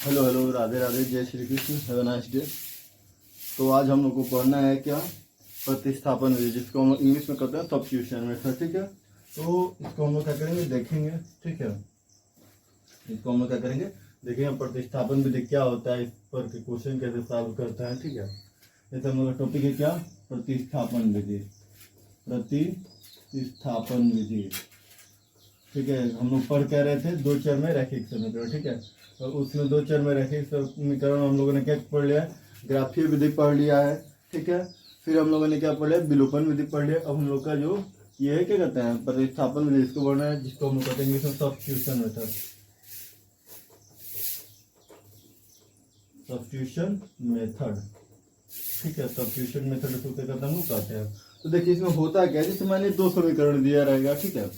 Hello hello, Radhe Radhe, जय Shri Krishna, have a nice day. तो आज हम लोग को पढ़ना है क्या, प्रतिस्थापन विधि, जिसको हम लोग इंग्लिश में कहते हैं सब्स्टिट्यूशन मेथड। ठीक है, तो इसको हम लोग क्या करेंगे, देखेंगे। ठीक है, इसको हम लोग क्या करेंगे, देखेंगे प्रतिस्थापन विधि क्या होता है, इस पर के क्वेश्चन कैसे सॉल्व करते हैं। ठीक है, जैसे हम लोग का टॉपिक है क्या, प्रतिस्थापन विधि। प्रतिस्थापन विधि, ठीक है। हम लोग पढ़ कह रहे थे दो चर में रैखिक समीकरण। ठीक है, और उसमें दो चर में रैखिक समीकरण हम लोगों ने क्या पढ़ लिया, ग्राफीय विधि पढ़ लिया है। ठीक है, फिर हम लोगों ने क्या पढ़ लिया, विलोपन विधि पढ़ लिया। अब हम लोग का जो ये है क्या कहते हैं, प्रतिस्थापन विधि, इसको पढ़ना है, जिसको हम लोग कहते हैं इंग्लिश में सब्स्टिट्यूशन मेथड। सब्स्टिट्यूशन मेथड, ठीक है, सब्स्टिट्यूशन मेथड इसको क्या कहते हैं, हम लोग कहते हैं। तो देखिए इसमें होता क्या है, जैसे मान लीजिए दो समीकरण दिया रहेगा। ठीक है,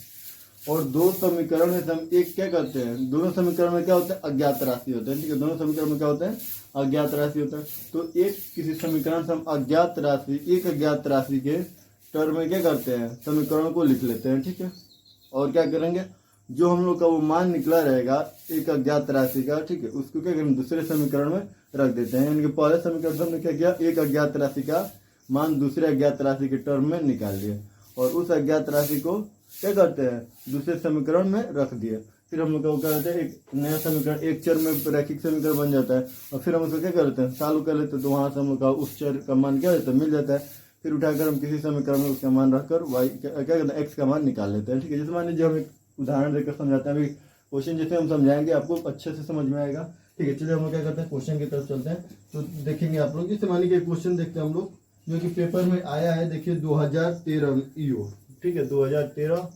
और दो समीकरण में हम एक क्या करते हैं, दोनों समीकरण में क्या होता है, अज्ञात राशि होते हैं। ठीक है, दोनों समीकरण में क्या होता है, अज्ञात राशि होता है। तो एक किसी समीकरण से हम अज्ञात राशि, एक अज्ञात राशि के टर्म में क्या करते हैं, समीकरण को लिख लेते हैं। ठीक है, और क्या करेंगे, जो हम लोग का वो मान निकला रहेगा एक अज्ञात राशि का, ठीक है, उसको क्या करेंगे, दूसरे समीकरण में रख देते हैं। यानी कि पहले समीकरण से हमने क्या किया, एक अज्ञात राशि का मान दूसरे अज्ञात राशि के टर्म में निकाल लिए, और उस अज्ञात राशि को क्या करते हैं, दूसरे समीकरण में रख दिए। फिर हम लोग क्या करते हैं, एक नया समीकरण, एक चर में रैखिक समीकरण बन जाता है, और फिर हम उसको क्या करते हैं, सॉल्व कर लेते हैं। तो वहां से हम लोग का उस चर का मान क्या रहता है, मिल जाता है। फिर उठाकर हम किसी समीकरण में उसका मान रखकर वाई क्या करते हैं, एक्स का मान निकाल लेते हैं। ठीक है, जैसे मान लीजिए हम एक उदाहरण देकर समझाते हैं। अभी क्वेश्चन जैसे हम समझाएंगे आपको अच्छे से समझ में आएगा। ठीक है, चलिए हम लोग क्या करते हैं, क्वेश्चन की तरफ चलते हैं। तो देखेंगे आप लोग, जैसे मान लीजिए क्वेश्चन देखते हैं हम लोग, जो कि पेपर में आया है। देखिए 2013 ईओ, ठीक है, 2013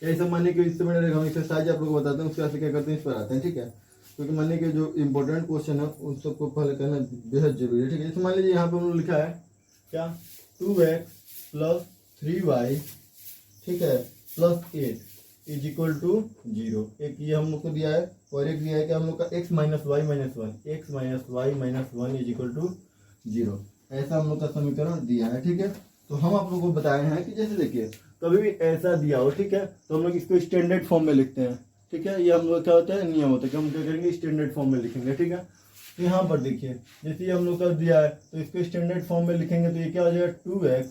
यही सब मानने के इससे मैंने हम एक्सरसाइज आप लोग को बताते हैं, उसके बाद क्या करते हैं, इस पर आते हैं। ठीक है, क्योंकि मानने के जो इंपॉर्टेंट क्वेश्चन है उन सबको पहले करना बेहद जरूरी है। ठीक है, जैसे मान लीजिए यहाँ पे हम लोग लिखा है क्या, 2x प्लस 3y, ठीक है, प्लस 8 इज इक्वल टू 0। एक ये हम लोग को दिया है, और एक दिया है कि हम लोग का x minus y minus one, x minus y minus one is equal to 0, ऐसा हम लोग का समीकरण दिया है। ठीक है, तो हम आप लोगों को बताए हैं कि जैसे देखिए कभी भी ऐसा दिया हो, ठीक है, तो हम लोग इसको स्टैंडर्ड फॉर्म में लिखते हैं। ठीक है, ये हम लोग क्या होता है, नियम होता है कि हम क्या करेंगे, स्टैंडर्ड फॉर्म में लिखेंगे। ठीक है, तो यहाँ पर देखिए जैसे ये हम लोग का दिया है, तो इसको स्टैंडर्ड फॉर्म में लिखेंगे तो ये क्या हो जाएगा, 2x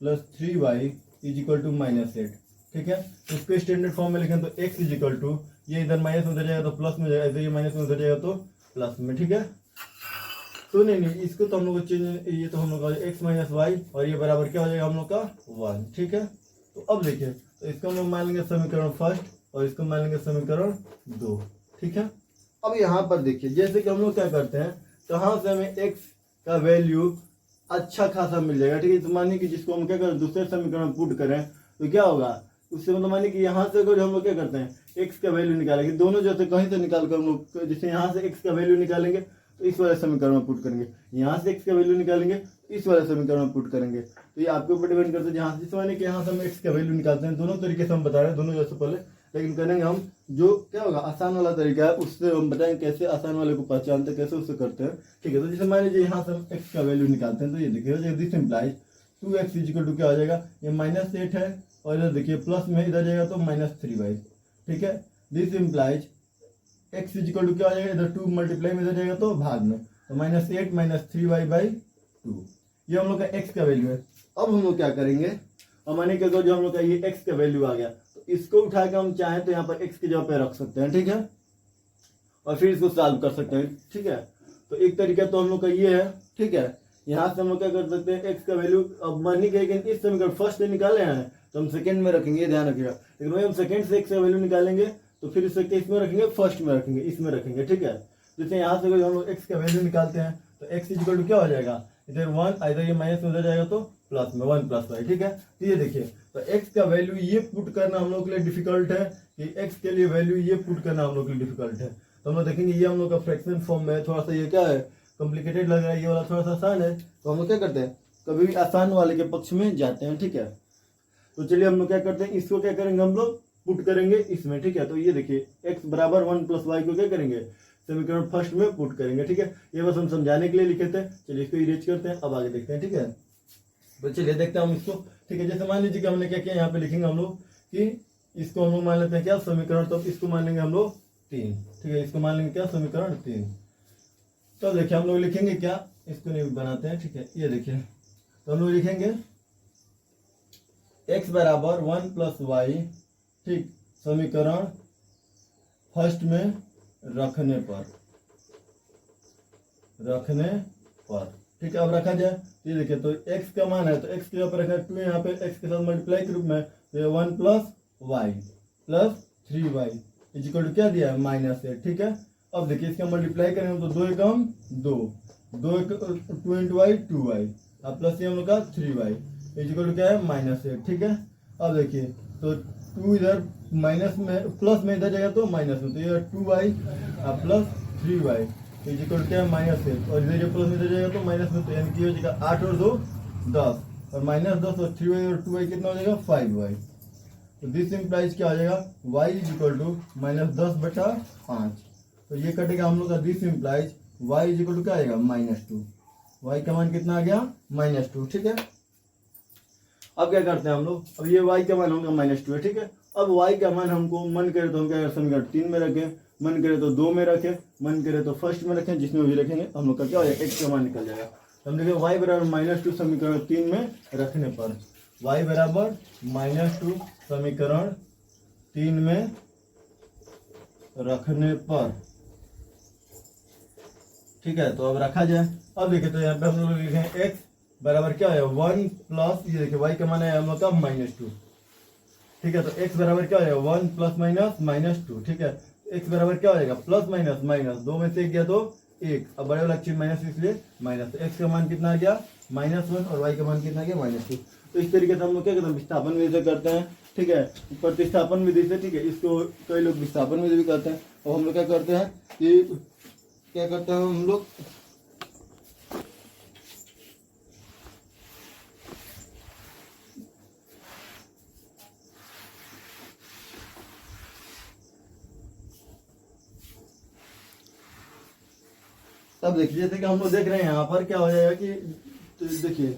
plus 3y is equal to -8। ठीक है, इसको स्टैंडर्ड फॉर्म में लिखेंगे तो x इज इक्वल टू, ये इधर माइनस में उधर जाएगा तो प्लस में जाएगा, इधर ये माइनस में उधर जाएगा तो प्लस में। ठीक है, तो नहीं इसको तो हम लोग चेंज, ये तो हम लोग का x माइनस वाई, और ये बराबर क्या हो जाएगा हम लोग का 1। ठीक है, तो अब देखिए, तो इसको हम लोग मान लेंगे समीकरण फर्स्ट, और इसको मान लेंगे समीकरण 2। ठीक है, अब यहाँ पर देखिए जैसे कि हम लोग क्या करते हैं, तो यहाँ से हमें x का वैल्यू अच्छा खासा मिल जाएगा। ठीक है, तो मानिए कि जिसको हम क्या करें, दूसरे समीकरण में पुट करें तो क्या होगा, उससे मतलब मानिए कि यहाँ से अगर हम लोग क्या करते हैं, x का वैल्यू निकालेंगे, दोनों जैसे कहीं से निकाल कर हम लोग, जैसे यहाँ से x का वैल्यू निकालेंगे तो इस वाले समीकरण में पुट करेंगे, यहाँ से x का वैल्यू निकालेंगे तो इस वाले समीकरण में पुट करेंगे। तो ये आपके ऊपर डिपेंड करता है, जहाँ से माने कि यहाँ से हम x का वैल्यू निकालते हैं, दोनों तरीके से हम बता रहे हैं, दोनों जैसे पहले, लेकिन करेंगे हम जो क्या होगा आसान वाला तरीका है, उससे हम बताएंगे कैसे आसान वाले को पहचानते हैं, कैसे उससे करते हैं। ठीक है, तो जैसे मान लीजिए यहाँ से हम x का वैल्यू निकालते हैं, तो ये देखिए this implies 2x is equal to क्या हो जाएगा, ये -8 है, और इधर देखिए प्लस में इधर जाएगा तो -3y। ठीक है, this implies x is equal to क्या हो जाएगा, इधर 2 मल्टीप्लाई में इधर जाएगा तो भाग में, तो -8 माइनस 3y बाई 2, ये हम लोग का x का वैल्यू है। अब हम लोग क्या करेंगे, अब माने कि जो हम लोग का ये x का वैल्यू आ गया, तो इसको उठा के हम चाहें तो यहाँ पर x की जगह पे रख सकते हैं। ठीक है, और फिर इसको सॉल्व कर सकते हैं। ठीक है, तो एक तरीका तो हम लोग का ये है। ठीक है, यहाँ से हम लोग क्या कर सकते हैं, x का वैल्यू, अब मानिए कि इस समीकरण फर्स्ट से निकाले हैं तो हम सेकंड में रखेंगे, ध्यान रखिएगा। लेकिन वही हम सेकंड से x का वैल्यू निकालेंगे तो फिर इसे इसमें रखेंगे, फर्स्ट में रखेंगे, इसमें रखेंगे। ठीक है, जैसे यहाँ से हम लोग x का वैल्यू निकालते हैं तो x इज इक्वल टू क्या हो जाएगा, इधर 1, इधर ये माइनस में उधर जाएगा तो प्लस में 1 प्लस वाई। ठीक है, तो ये देखिए, तो x का वैल्यू ये पुट करना हम लोग के लिए डिफिकल्ट है, कि x के लिए वैल्यू ये पुट करना हम लोग के लिए डिफिकल्ट है। तो हम लोग देखेंगे ये हम लोग का फ्रैक्शन फॉर्म में थोड़ा सा ये क्या है, कॉम्प्लिकेटेड लग रहा है, ये वाला थोड़ा सा आसान है, तो हम लोग क्या करते हैं, कभी भी आसान वाले के पक्ष में जाते हैं। ठीक है, तो चलिए हम लोग क्या करते हैं, इसको क्या करेंगे, हम लोग पुट करेंगे इसमें। ठीक है, तो ये देखिए x बराबर 1 प्लस वाई को क्या करेंगे, समीकरण फर्स्ट में पुट करेंगे। ठीक है, ये बस हम समझाने के लिए लिखे थे, चलिए इसको इरेज करते हैं, अब आगे देखते हैं। ठीक है, तो चलिए देखते हैं हम इसको। ठीक है, जैसे मान लीजिए कि हमने क्या किया, यहाँ पे लिखेंगे हम लोग कि इसको हम लोग मान लेते हैं क्या, समीकरण, तो इसको मान लेंगे हम लोग 3, ठीक है। इसको मान लेंगे क्या, समीकरण 3। तो देखिए हम लोग लिखेंगे क्या, इसको नहीं बनाते हैं, ठीक है। ये देखिए तो हम लोग लिखेंगे x बराबर 1 प्लस वाई, ठीक, समीकरण फर्स्ट में रखने पर, ठीक है। अब रखा जाए ये देखिए, तो x का मान है तो x के ऊपर रखा 2, यहाँ पे x के साथ मल्टीप्लाई के रूप में, तो ये 1 plus y plus 3y equal to क्या दिया है, -8, ठीक है। अब देखिए इसका मल्टीप्लाई करेंगे तो 2 एकम 2, 2 इंटू वाई 2y, अब प्लस ये हम लोग का 3y इक्वल टू क्या है, -8, ठीक है। अब देखिए तो 2 इधर माइनस में, प्लस में इधर जाएगा तो माइनस में, तो ये 2y plus 3y equal to क्या है, -8, और इधर जो प्लस में इधर जाएगा तो माइनस में, तो यानी कि हो जाएगा 8 और 2 10, और -10 और 3y और 2y कितना हो जाएगा, 5y। तो दिस इम्प्लाइज क्या हो जाएगा, y इक्वल टू -10/5, तो ये कटेगा हम लोग का, this implies y equal to क्या आएगा, -2, y का मान कितना आ गया, -2, ठीक है। अब क्या करते हैं हम लोग, अब ये y का मान होगा -2 है, ठीक है। अब y का मान हमको मन करे तो हम क्या समीकरण 3 में रखें, मन करे तो 2 में रखें, मन करे तो फर्स्ट में रखें, जिसमें भी रखेंगे हम लोग का क्या हो जाएगा, x का मान निकल जाएगा। तो हम देखें y बराबर -2 समीकरण 3 में रखने पर, y बराबर -2 समीकरण 3 में रखने पर, ठीक है। तो अब रखा जाए, अब देखिए तो यहाँ पे हम लोग लिखें x बराबर क्या है, 1 प्लस, ये देखिए y का मान है हम लोग का -2, ठीक है। तो x बराबर क्या हो जाएगा, 1 प्लस माइनस -2, ठीक है। x बराबर क्या हो जाएगा, प्लस माइनस माइनस, 2 में से 1 गया तो 1, अब बड़े वाला चीज माइनस, इसलिए माइनस, तो x का मान कितना आ गया, -1, और y का मान कितना आ गया, -2। तो इस तरीके से हम लोग क्या करते हैं, विस्थापन विधि से करते हैं, ठीक है, प्रतिस्थापन विधि से, ठीक है। इसको कई लोग विस्थापन विधि भी करते हैं। और हम लोग क्या करते हैं कि क्या करते हैं हम लोग, तब देखिए जैसे कि हम लोग देख रहे हैं यहाँ पर क्या हो जाएगा कि, तो देखिए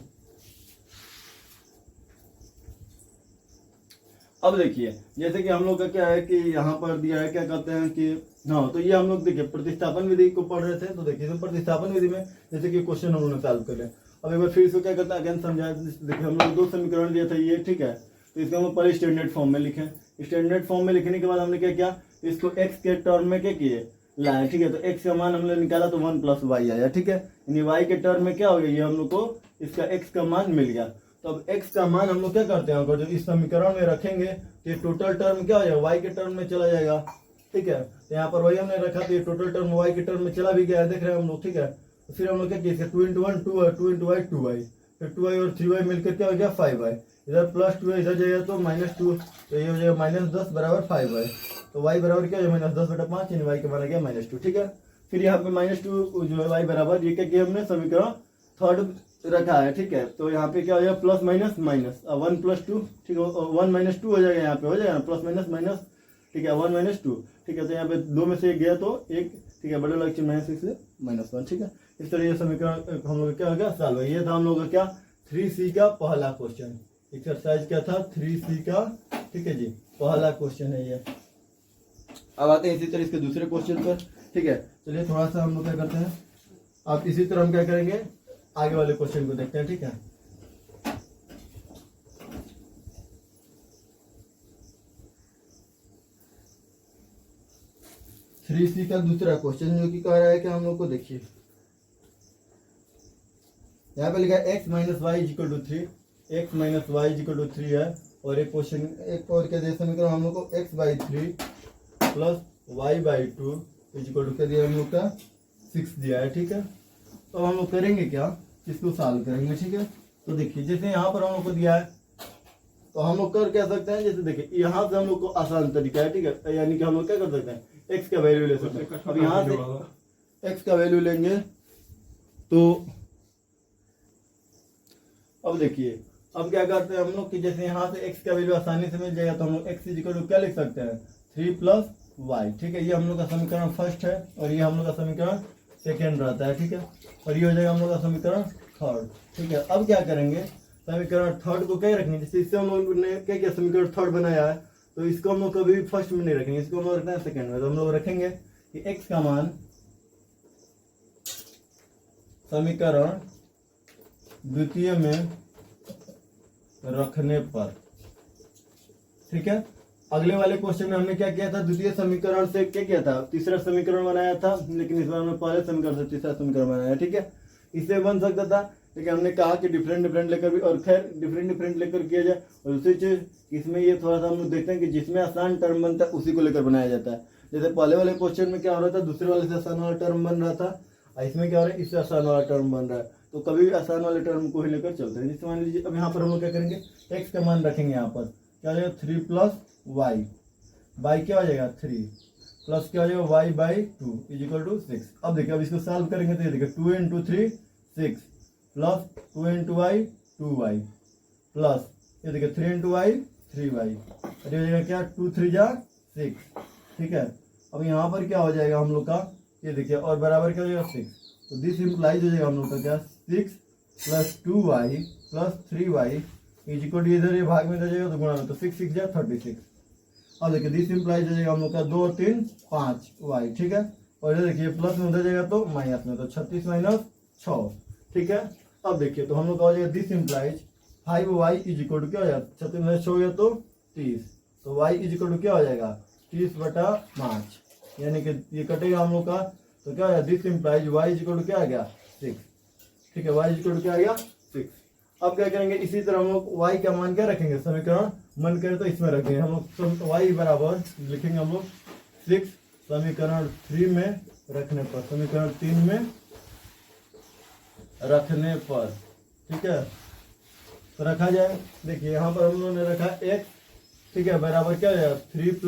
अब देखिए जैसे कि हम लोग का क्या है कि यहाँ पर दिया है, क्या कहते हैं कि, हाँ, तो ये हम लोग देखिए प्रतिस्थापन विधि को पढ़ रहे थे, तो देखिए तो प्रतिस्थापन विधि में जैसे कि क्वेश्चन हम लोग सॉल्व कर रहे हैं। अब एक बार फिर इसको क्या करते हैं, अगेन समझाए। देखिए हम लोग 2 समीकरण दिया था ये, ठीक है। तो इसको हम लोग पहले स्टैंडर्ड फॉर्म में लिखे, स्टैंडर्ड फॉर्म में लिखने के बाद हमने क्या किया, इसको x के टर्म में क्या किए, लाए, ठीक है। तो x का मान हमने निकाला तो 1 प्लस वाई आया, ठीक है। यानी y के टर्म में क्या हो गया, ये हम लोग को इसका x का मान मिल गया। तो अब x का मान हम लोग क्या करते हैं, अगर जो इस समीकरण में रखेंगे तो ये टोटल टर्म क्या हो जाएगा, y के टर्म में चला जाएगा, ठीक है। तो यहाँ पर वही हमने रखा, तो ये टोटल टर्म y के टर्म में चला भी गया है, देख रहे हैं हम लोग, ठीक है। तो फिर हम लोग क्या किए, 2 इंटू 1 2, 2 इंटू वाई 2y, फिर 2y और 3y मिलकर क्या हो गया, 5y, इधर प्लस 2 इधर जाएगा तो -2, तो ये हो जाएगा -10 बराबर 5y। तो y बराबर क्या है, -10/5, यानी y का मान आ गया -2, ठीक है। फिर यहाँ पे -2 जो है y बराबर, ये क्या किया हमने, समीकरण थर्ड रखा है, ठीक है। तो यहाँ पे क्या हो जाएगा, प्लस माइनस माइनस, 1 प्लस 2, ठीक है, 1 - 2 हो जाएगा, यहाँ पे हो जाएगा प्लस माइनस माइनस, ठीक है, 1 - 2, ठीक है। तो यहाँ पे 2 में से 1 गया तो 1, ठीक है, बड़े वाला चिन्ह माइनस, इसलिए -1, ठीक है। इस तरह ये समीकरण हम लोग क्या हो गया, सॉल्व। ये था हम लोग का क्या, 3C का पहला क्वेश्चन, एक्सरसाइज क्या था, 3C का, ठीक है जी, पहला क्वेश्चन है ये। अब आते हैं इसी तरह इसके दूसरे क्वेश्चन पर, ठीक है। चलिए थोड़ा सा हम लोग क्या करते हैं, अब इसी तरह हम क्या करेंगे, आगे वाले क्वेश्चन को देखते हैं, ठीक है। थ्री सी का दूसरा क्वेश्चन जो कि कह रहा है कि हम लोग को देखिए, यहाँ पे लिखा है x - y = 3, x - y = 3 है। और एक क्वेश्चन एक और क्या दिया समीकरण हम लोग को, x/3 प्लस y/2 = क्या दिया हम लोग का, 6 दिया है, ठीक है। तो हम लोग करेंगे क्या, इसको सॉल्व करेंगे, ठीक है। तो देखिए जैसे यहाँ पर हम लोग को दिया है, तो हम लोग कर क्या सकते हैं, जैसे देखिए यहाँ से हम लोग को आसान तरीका है, ठीक है। यानी कि हम लोग क्या कर सकते हैं, x का वैल्यू ले सकते हैं। अब यहाँ से x का वैल्यू लेंगे तो अब देखिए, अब क्या करते हैं हम लोग कि जैसे यहाँ से x का वैल्यू आसानी से मिल जाएगा, तो हम लोग x = क्या लिख सकते हैं, 3 + y, ठीक है। ये हम लोग का समीकरण फर्स्ट है, और ये हम लोग का समीकरण सेकेंड रहता है, ठीक है। और ये हो जाएगा हम लोग का समीकरण थर्ड, ठीक है। अब क्या करेंगे, समीकरण थर्ड को क्या रखेंगे, जैसे इससे हम लोग ने क्या किया, समीकरण थर्ड बनाया है, तो इसको हम लोग कभी फर्स्ट में नहीं रखेंगे, इसको हम लोग रखना है सेकंड में। तो हम लोग रखेंगे कि x का मान समीकरण द्वितीय में रखने पर, ठीक है। अगले वाले क्वेश्चन में हमने क्या किया था, द्वितीय समीकरण से क्या किया था, तीसरा समीकरण बनाया था, लेकिन इस बार हमने पहले समीकरण से तीसरा समीकरण बनाया, ठीक है। इससे बन सकता था, लेकिन हमने कहा कि डिफरेंट डिफरेंट लेकर भी, और खैर डिफरेंट डिफरेंट लेकर किया जाए। और दूसरी चीज इसमें ये थोड़ा सा हम लोग देखते हैं कि जिसमें आसान टर्म बनता है उसी को लेकर बनाया जाता है। जैसे पहले वाले क्वेश्चन में क्या हो रहा था, दूसरे वाले से आसान वाला टर्म बन रहा था, इसमें क्या हो रहा है, इससे आसान वाला टर्म बन रहा है। तो कभी भी आसान वाले टर्म को ही लेकर चलते हैं। जैसे मान लीजिए अब यहाँ पर हम लोग क्या करेंगे, x का मान रखेंगे, यहाँ पर क्या हो जाएगा 3 + y, बाई क्या हो जाएगा 3 प्लस क्या हो जाएगा y/2 = 6। अब देखिए, अब इसको सॉल्व करेंगे तो ये देखिए 2 × 3 6 प्लस 2 × y 2y प्लस ये देखिए 3 × y 3y, और ये हो जाएगा क्या 2 3 जा 6, ठीक है। अब यहाँ पर क्या हो जाएगा हम लोग का, ये देखिए, और बराबर क्या हो जाएगा 6। तो दिस इम्प्लाइज हो जाएगा हम लोग का क्या 6 + 2y + 3y = इधर ये भाग में दे जाएगा तो गुणा में, तो 6 6 जा 36। अब देखिए दिस इम्प्लाइज हो जाएगा हम लोग का 2 3 5 y, ठीक है। और ये देखिए प्लस में उधर जाएगा तो माइनस में, तो 36 - 6, ठीक है। अब देखिए तो हम लोग का हो जाएगा दिस इम्प्लाइज 5y = क्या हो जाएगा, 36 में 6 हो गया तो 30, तो y = क्या हो जाएगा 30/5, यानी कि ये कटेगा हम लोग का, तो क्या हो जाएगा दिस इम्प्लाइज y = क्या आ गया 6, ठीक है। y = क्या आ गया 6। अब क्या करेंगे, इसी तरह हम लोग y का मान क्या रखेंगे, समीकरण मन करे तो इसमें रखेंगे हम लोग, y बराबर लिखेंगे हम लोग 6 समीकरण 3 में रखने पर, समीकरण 3 में रखने पर, ठीक है। तो रखा जाए, देखिए यहाँ पर हम लोगों ने रखा x, ठीक है, बराबर क्या हो जाएगा 3 +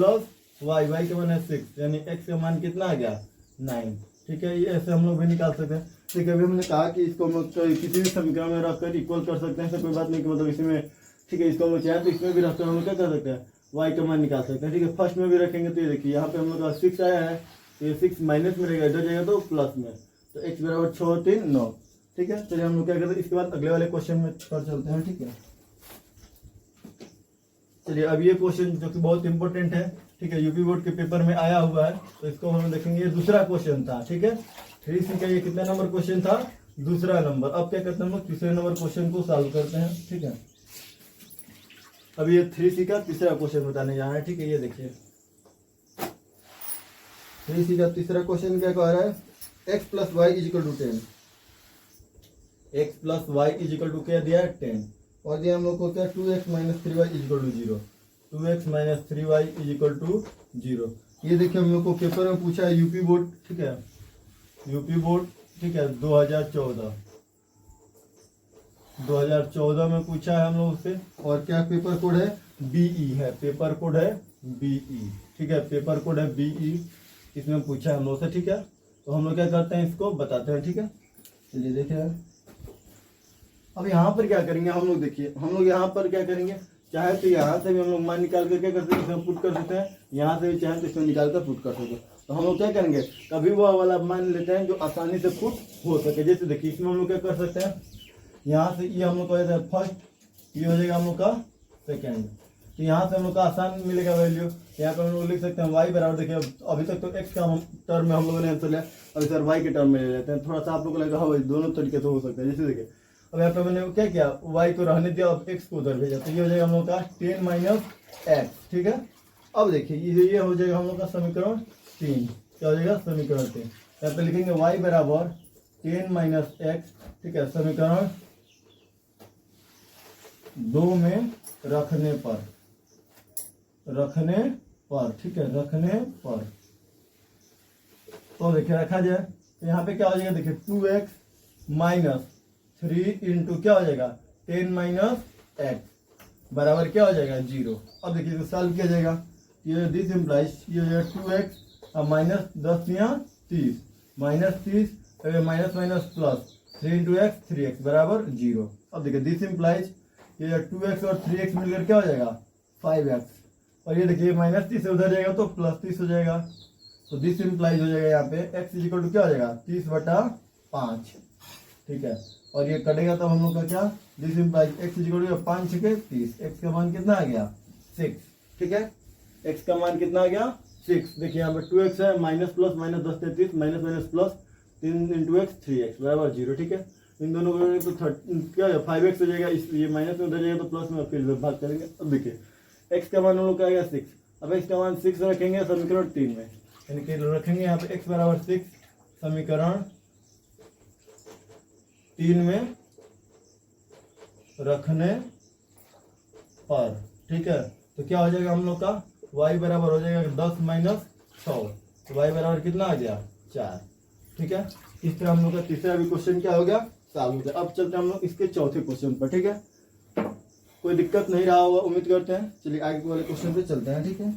y का मान है 6, यानी x का मान कितना आ गया 9, ठीक है। ये ऐसे हम लोग भी निकाल सकते हैं, ठीक है। अभी हमने कहा कि इसको हम लोग किसी भी समीकरण में रखकर इक्वल कर सकते हैं, ऐसा कोई बात नहीं कि मतलब इसमें, ठीक है, इसको हम लोग चाहे तो इसमें भी रखकर हम लोग क्या कर सकते हैं, y का मान निकाल सकते हैं, ठीक है। फर्स्ट में भी रखेंगे तो ये देखिए यहाँ पे हम लोग का 6 आया है, तो ये 6 माइनस में रहेगा, इधर जाएगा तो प्लस में, तो x बराबर 6 3 9, ठीक है। चलिए हम लोग क्या करते हैं, इसके बाद अगले वाले क्वेश्चन में पर चलते हैं, ठीक है। चलिए अब ये क्वेश्चन जो कि बहुत इंपॉर्टेंट है, ठीक है, यूपी बोर्ड के पेपर में आया हुआ है, तो इसको हम देखेंगे। ये दूसरा क्वेश्चन था, ठीक है, 3C का ये कितना नंबर क्वेश्चन था, दूसरा नंबर। अब क्या करते हैं हम लोग, तीसरे नंबर क्वेश्चन को सॉल्व करते हैं, ठीक है। अब ये 3C का तीसरा क्वेश्चन बताने जा रहे हैं, ठीक है। ये देखिए 3C का तीसरा क्वेश्चन क्या कह रहा है, x + y = 10, x + y = क्या दिया है 10, और दिया हम लोग को क्या 2x - 3y = 0, 2x - 3y = 0। ये देखिए हम लोग को पेपर में पूछा है, यूपी बोर्ड, ठीक है, यूपी बोर्ड, ठीक है, 2014 में पूछा है हम लोग से। और क्या पेपर कोड है, BE है, पेपर कोड है BE, ठीक है, पेपर कोड है BE, इसमें पूछा है हम लोग से, ठीक है। तो हम लोग क्या करते हैं, इसको बताते हैं, ठीक है। चलिए देखिए अब यहाँ पर क्या करेंगे हम लोग, देखिए हम लोग यहाँ पर क्या करेंगे, चाहे तो यहाँ से भी हम लोग मान निकाल कर क्या करते हैं, इसमें पुट कर देते हैं, यहाँ से भी चाहे तो इसमें निकाल कर पुट कर सकते हैं। तो हम लोग क्या करेंगे, कभी वो वाला मान लेते हैं जो आसानी से पुट हो सके। जैसे देखिए इसमें हम लोग क्या कर सकते हैं, यहाँ से ये हम लोग का फर्स्ट, ये हो जाएगा हम लोग का सेकेंड, तो यहाँ से हम लोग का आसान मिलेगा वैल्यू। यहाँ पर हम लोग लिख सकते हैं y बराबर, देखिए अभी तक तो x का टर्म में हम लोगों ने आंसर लिया, अभी सर y के टर्म में ले लेते हैं, थोड़ा सा आप लोग को लगेगा हाँ भाई दोनों तरीके से हो सकता है। जैसे देखिए अब यहाँ पे मैंने क्या किया, y को रहने दिया, अब x को उधर भेजा, तो ये हो जाएगा हम लोग का 10 - x, ठीक है। अब देखिए ये हो जाएगा हम लोग का समीकरण 3, क्या हो जाएगा समीकरण 3। यहाँ पे लिखेंगे y बराबर 10 - x, ठीक है, समीकरण 2 में रखने पर, ठीक है, रखने पर। तो देखिए रखा जाए तो यहाँ पे क्या हो जाएगा, देखिए 2x - 3 × क्या हो जाएगा 10 - x बराबर क्या हो जाएगा 0। अब देखिए इसको सॉल्व किया जाएगा, ये दिस इम्प्लाइज ये हो जाएगा 2x -10 या 30 -30 माइनस प्लस 3 × x 3x बराबर 0। अब देखिए दिस इम्प्लाइज ये 2x और 3x मिलकर क्या हो जाएगा 5x, और ये देखिए -30 से उधर जाएगा तो +30 हो जाएगा। तो दिस इम्प्लाइज हो जाएगा यहाँ पे x = क्या हो जाएगा 30/5, ठीक है। और ये कटेगा तब हम लोग का क्या, दिस इम्प्लाइज x = 5 × 30, x का मान कितना आ गया 6, ठीक है। x का मान कितना आ गया 6। देखिए यहाँ पे 2x है, minus plus minus 10 33, minus minus plus 3 into x 3x बराबर 0। ठीक है, इन दोनों को तो क्या है 5x हो जाएगा, इसलिए माइनस में उधर जाएगा तो प्लस में फिर भाग करेंगे। अब देखिए x का मान हम लोग का आ गया 6। अब x का मान 6 रखेंगे समीकरण 3 में, यानी कि रखेंगे यहाँ पे x बराबर 6 समीकरण 3 में रखने पर। ठीक है, तो क्या हो जाएगा हम लोग का y बराबर हो जाएगा 10 माइनस 100, तो y बराबर कितना आ गया 4। ठीक है, इस तरह हम लोग का तीसरा भी क्वेश्चन क्या हो गया सॉल्व हो गया। अब चलते हैं हम लोग इसके चौथे क्वेश्चन पर। ठीक है, कोई दिक्कत नहीं रहा होगा उम्मीद करते हैं। चलिए आगे वाले क्वेश्चन पे चलते हैं। ठीक है,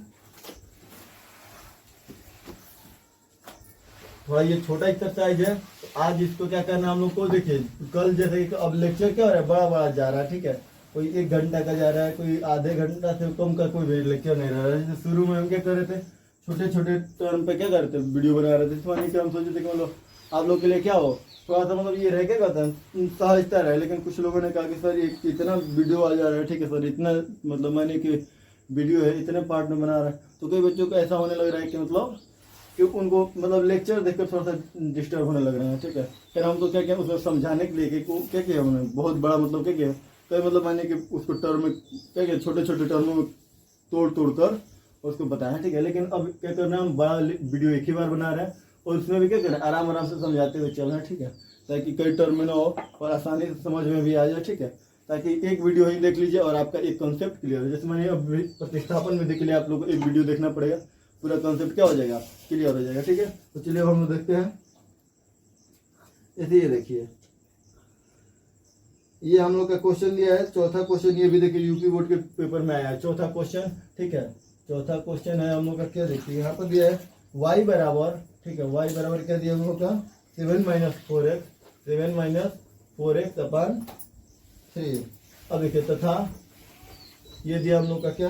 थोड़ा ये छोटा एक्सरसाइज है, तो आज इसको क्या करना है हम लोग को। देखिए कल जैसे कि अब लेक्चर क्या हो रहा है, बड़ा बड़ा जा रहा है। ठीक है, कोई 1 घंटा का जा रहा है, कोई आधे घंटा से कम का कोई लेक्चर नहीं रह रहा है। जैसे शुरू में हम क्या कर रहे थे, छोटे छोटे टर्म पे क्या कर रहे थे, वीडियो बना रहे थे। इस मानी कि हम सोचे थे कि मतलब आप लोग के लिए क्या हो, थोड़ा सा मतलब ये रह क्या कहते हैं सहजता रहे। लेकिन कुछ लोगों ने कहा कि सर एक इतना वीडियो आ जा रहा है, ठीक है सर इतना मतलब मैंने कि वीडियो है इतने पार्ट में बना रहा है, तो कई बच्चों को ऐसा होने लग रहा है कि मतलब कि उनको मतलब लेक्चर देखकर थोड़ा सा डिस्टर्ब होने लग रहे हैं। ठीक है, फिर हम तो क्या किया उसमें समझाने के लिए कि क्या किया हमने बहुत बड़ा मतलब क्या किया, कई मतलब मैंने कि उसको टर्म में क्या किया छोटे छोटे टर्मों में तोड़ कर उसको बताया। ठीक है, लेकिन अब क्या करना है हम बड़ा वीडियो एक ही बार बना रहे हैं और उसमें भी क्या करना है आराम आराम से समझाते हुए चल रहे हैं। ठीक है, ताकि कई टर्म में ना हो और आसानी से समझ में भी आ जाए। ठीक है, ताकि एक वीडियो ही देख लीजिए और आपका एक कॉन्सेप्ट क्लियर हो। जैसे मैंने अब प्रतिस्थापन में देख लिया, आप लोग को एक वीडियो देखना पड़ेगा, पूरा कॉन्सेप्ट क्या हो जाएगा क्लियर हो जाएगा। ठीक है, तो चलिए हम लोग देखते हैं। ऐसे ये देखिए ये हम लोग का क्वेश्चन दिया है, चौथा क्वेश्चन। ये भी देखिए यूपी बोर्ड के पेपर में आया है चौथा क्वेश्चन। ठीक है, चौथा क्वेश्चन है हम लोग का, क्या देखिए यहाँ पर दिया है y बराबर, ठीक है y बराबर क्या दिया हम लोग का 7 माइनस 4x अपन 3। अब देखिए तथा ये दिया हम लोग का क्या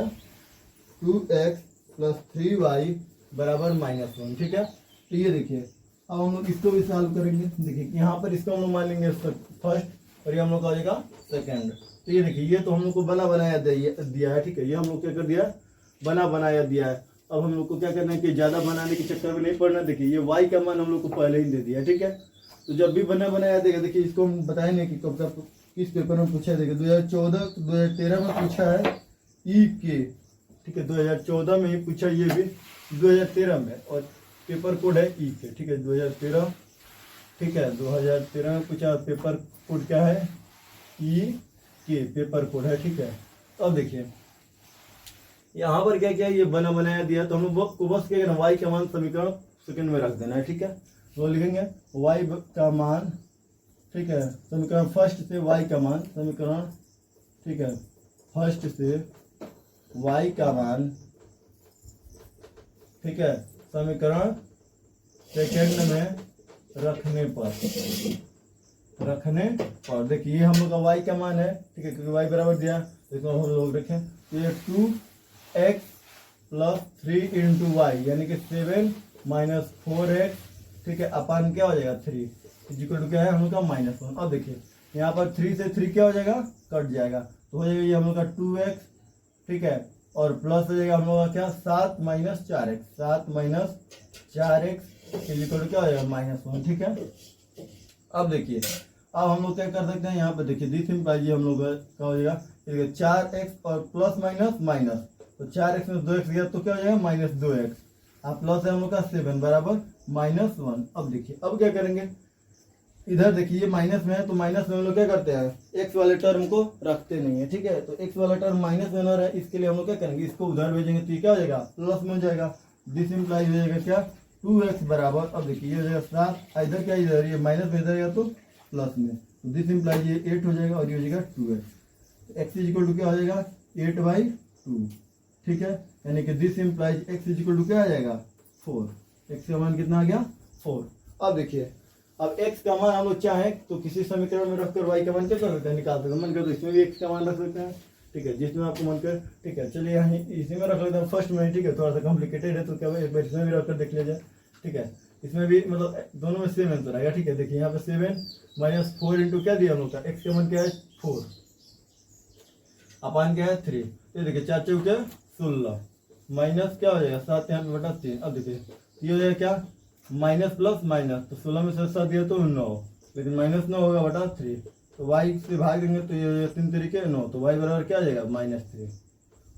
2x प्लस 3y बराबर -1। ठीक है, तो ये देखिए अब हम लोग इसको भी सॉल्व करेंगे। देखिए यहाँ पर इसको हम लोग मान लेंगे फर्स्ट और ये हम लोग का हो जाएगा सेकेंड। तो ये देखिए ये तो हम लोग को बना बनाया दिया है। ठीक है, ये हम लोग क्या कर दिया बना बनाया दिया है। अब हम लोग को क्या करना है कि ज़्यादा बनाने के चक्कर में नहीं पड़ना। देखिए ये y का मान हम लोग को पहले ही दे दिया है। ठीक है, तो जब भी बना बनाया देगा, देखिए इसको हम बताए नहीं कि कब का किस पेपर में पूछा है। देखिए 2013 में पूछा है ई के। ठीक है, 2014 में ही पूछा, ये भी 2013 में, और पेपर कोड है ई के। ठीक है, 2013, ठीक है 2013 में पूछा, पेपर कोड क्या है ई के पेपर कोड है। ठीक है, अब देखिए यहाँ पर क्या क्या ये बना बनाया दिया, तो हम लोग को बस क्या y का मान समीकरण सेकंड में रख देना है। ठीक है, तो लिखेंगे y का मान, ठीक है समीकरण फर्स्ट से y का मान, समीकरण ठीक है फर्स्ट से y का मान, ठीक है समीकरण सेकंड में रखने पर देखिए ये हम लोग का y का मान है। ठीक है, क्योंकि y बराबर दिया तो इसको हम लोग रखें, तो ये 2x प्लस 3 इंटू वाई यानी कि 7 माइनस 4x, ठीक है अपान क्या हो जाएगा 3 इक्वल टू क्या है हम लोग का -1। अब देखिए यहाँ पर 3 से 3 क्या हो जाएगा कट जाएगा, तो हो जाएगा ये हम लोग का 2x, ठीक है और प्लस हो जाएगा हम लोग का क्या 7 माइनस 4x इक्वल टू क्या हो जाएगा -1। ठीक है, अब देखिए अब हम लोग क्या कर सकते हैं, यहाँ पे देखिए दिस इम्प्लाइज हम लोग का हो जाएगा 4x और प्लस माइनस, तो 4x में 2x गया तो क्या हो जाएगा -2x, अब प्लस है हम लोग का 7 बराबर -1। अब देखिए अब क्या करेंगे, इधर देखिए ये माइनस में है, तो माइनस में हम लोग क्या करते हैं x वाले टर्म को रखते नहीं है। ठीक है, तो x वाला टर्म माइनस में ना रहे इसके लिए हम लोग क्या करेंगे, इसको उधर भेजेंगे तो ये क्या हो जाएगा प्लस में हो जाएगा, दिस इम्प्लाइज हो जाएगा क्या 2x बराबर, अब देखिए ये हो जाएगा 7, इधर क्या इधर ये माइनस में इधर जाएगा तो प्लस में, तो दिस इम्प्लाइज ये 8 हो जाएगा और ये हो जाएगा 2x, x इक्वल टू क्या हो जाएगा 8/2। ठीक है, यानी कि this implies x equal to क्या आ जाएगा 4, x का मान कितना आ गया 4। अब देखिए अब x का मान हम लोग चाहें तो किसी समीकरण में रखकर y का मान क्या कर सकते हैं निकाल सकते हैं, मन कर तो इसमें भी x का मान रख सकते हैं। ठीक है, जिसमें आपको मन कर, ठीक है चलिए यहाँ इसी में रख लेते हैं फर्स्ट में। ठीक है, थोड़ा सा कॉम्प्लिकेटेड है तो क्या एक बार इसमें भी रखकर देख लिया जाए। ठीक है, इसमें भी मतलब दोनों में सेम आंसर आएगा। ठीक है, देखिए यहाँ पे 7 माइनस 4 इंटू क्या दिया हम लोग का x का मान क्या है 4 अपान क्या है 3, ये देखिए 4 चौके 16 माइनस क्या हो जाएगा 7 यहाँ पे बटा 3। अब देखिए ये हो जाएगा क्या माइनस प्लस माइनस, तो 16 में से 7 दिया तो 9, लेकिन माइनस 9 होगा बटा 3, तो y से भाग देंगे तो ये हो जाएगा 3 तरीके 9, तो y बराबर क्या आ जाएगा -3।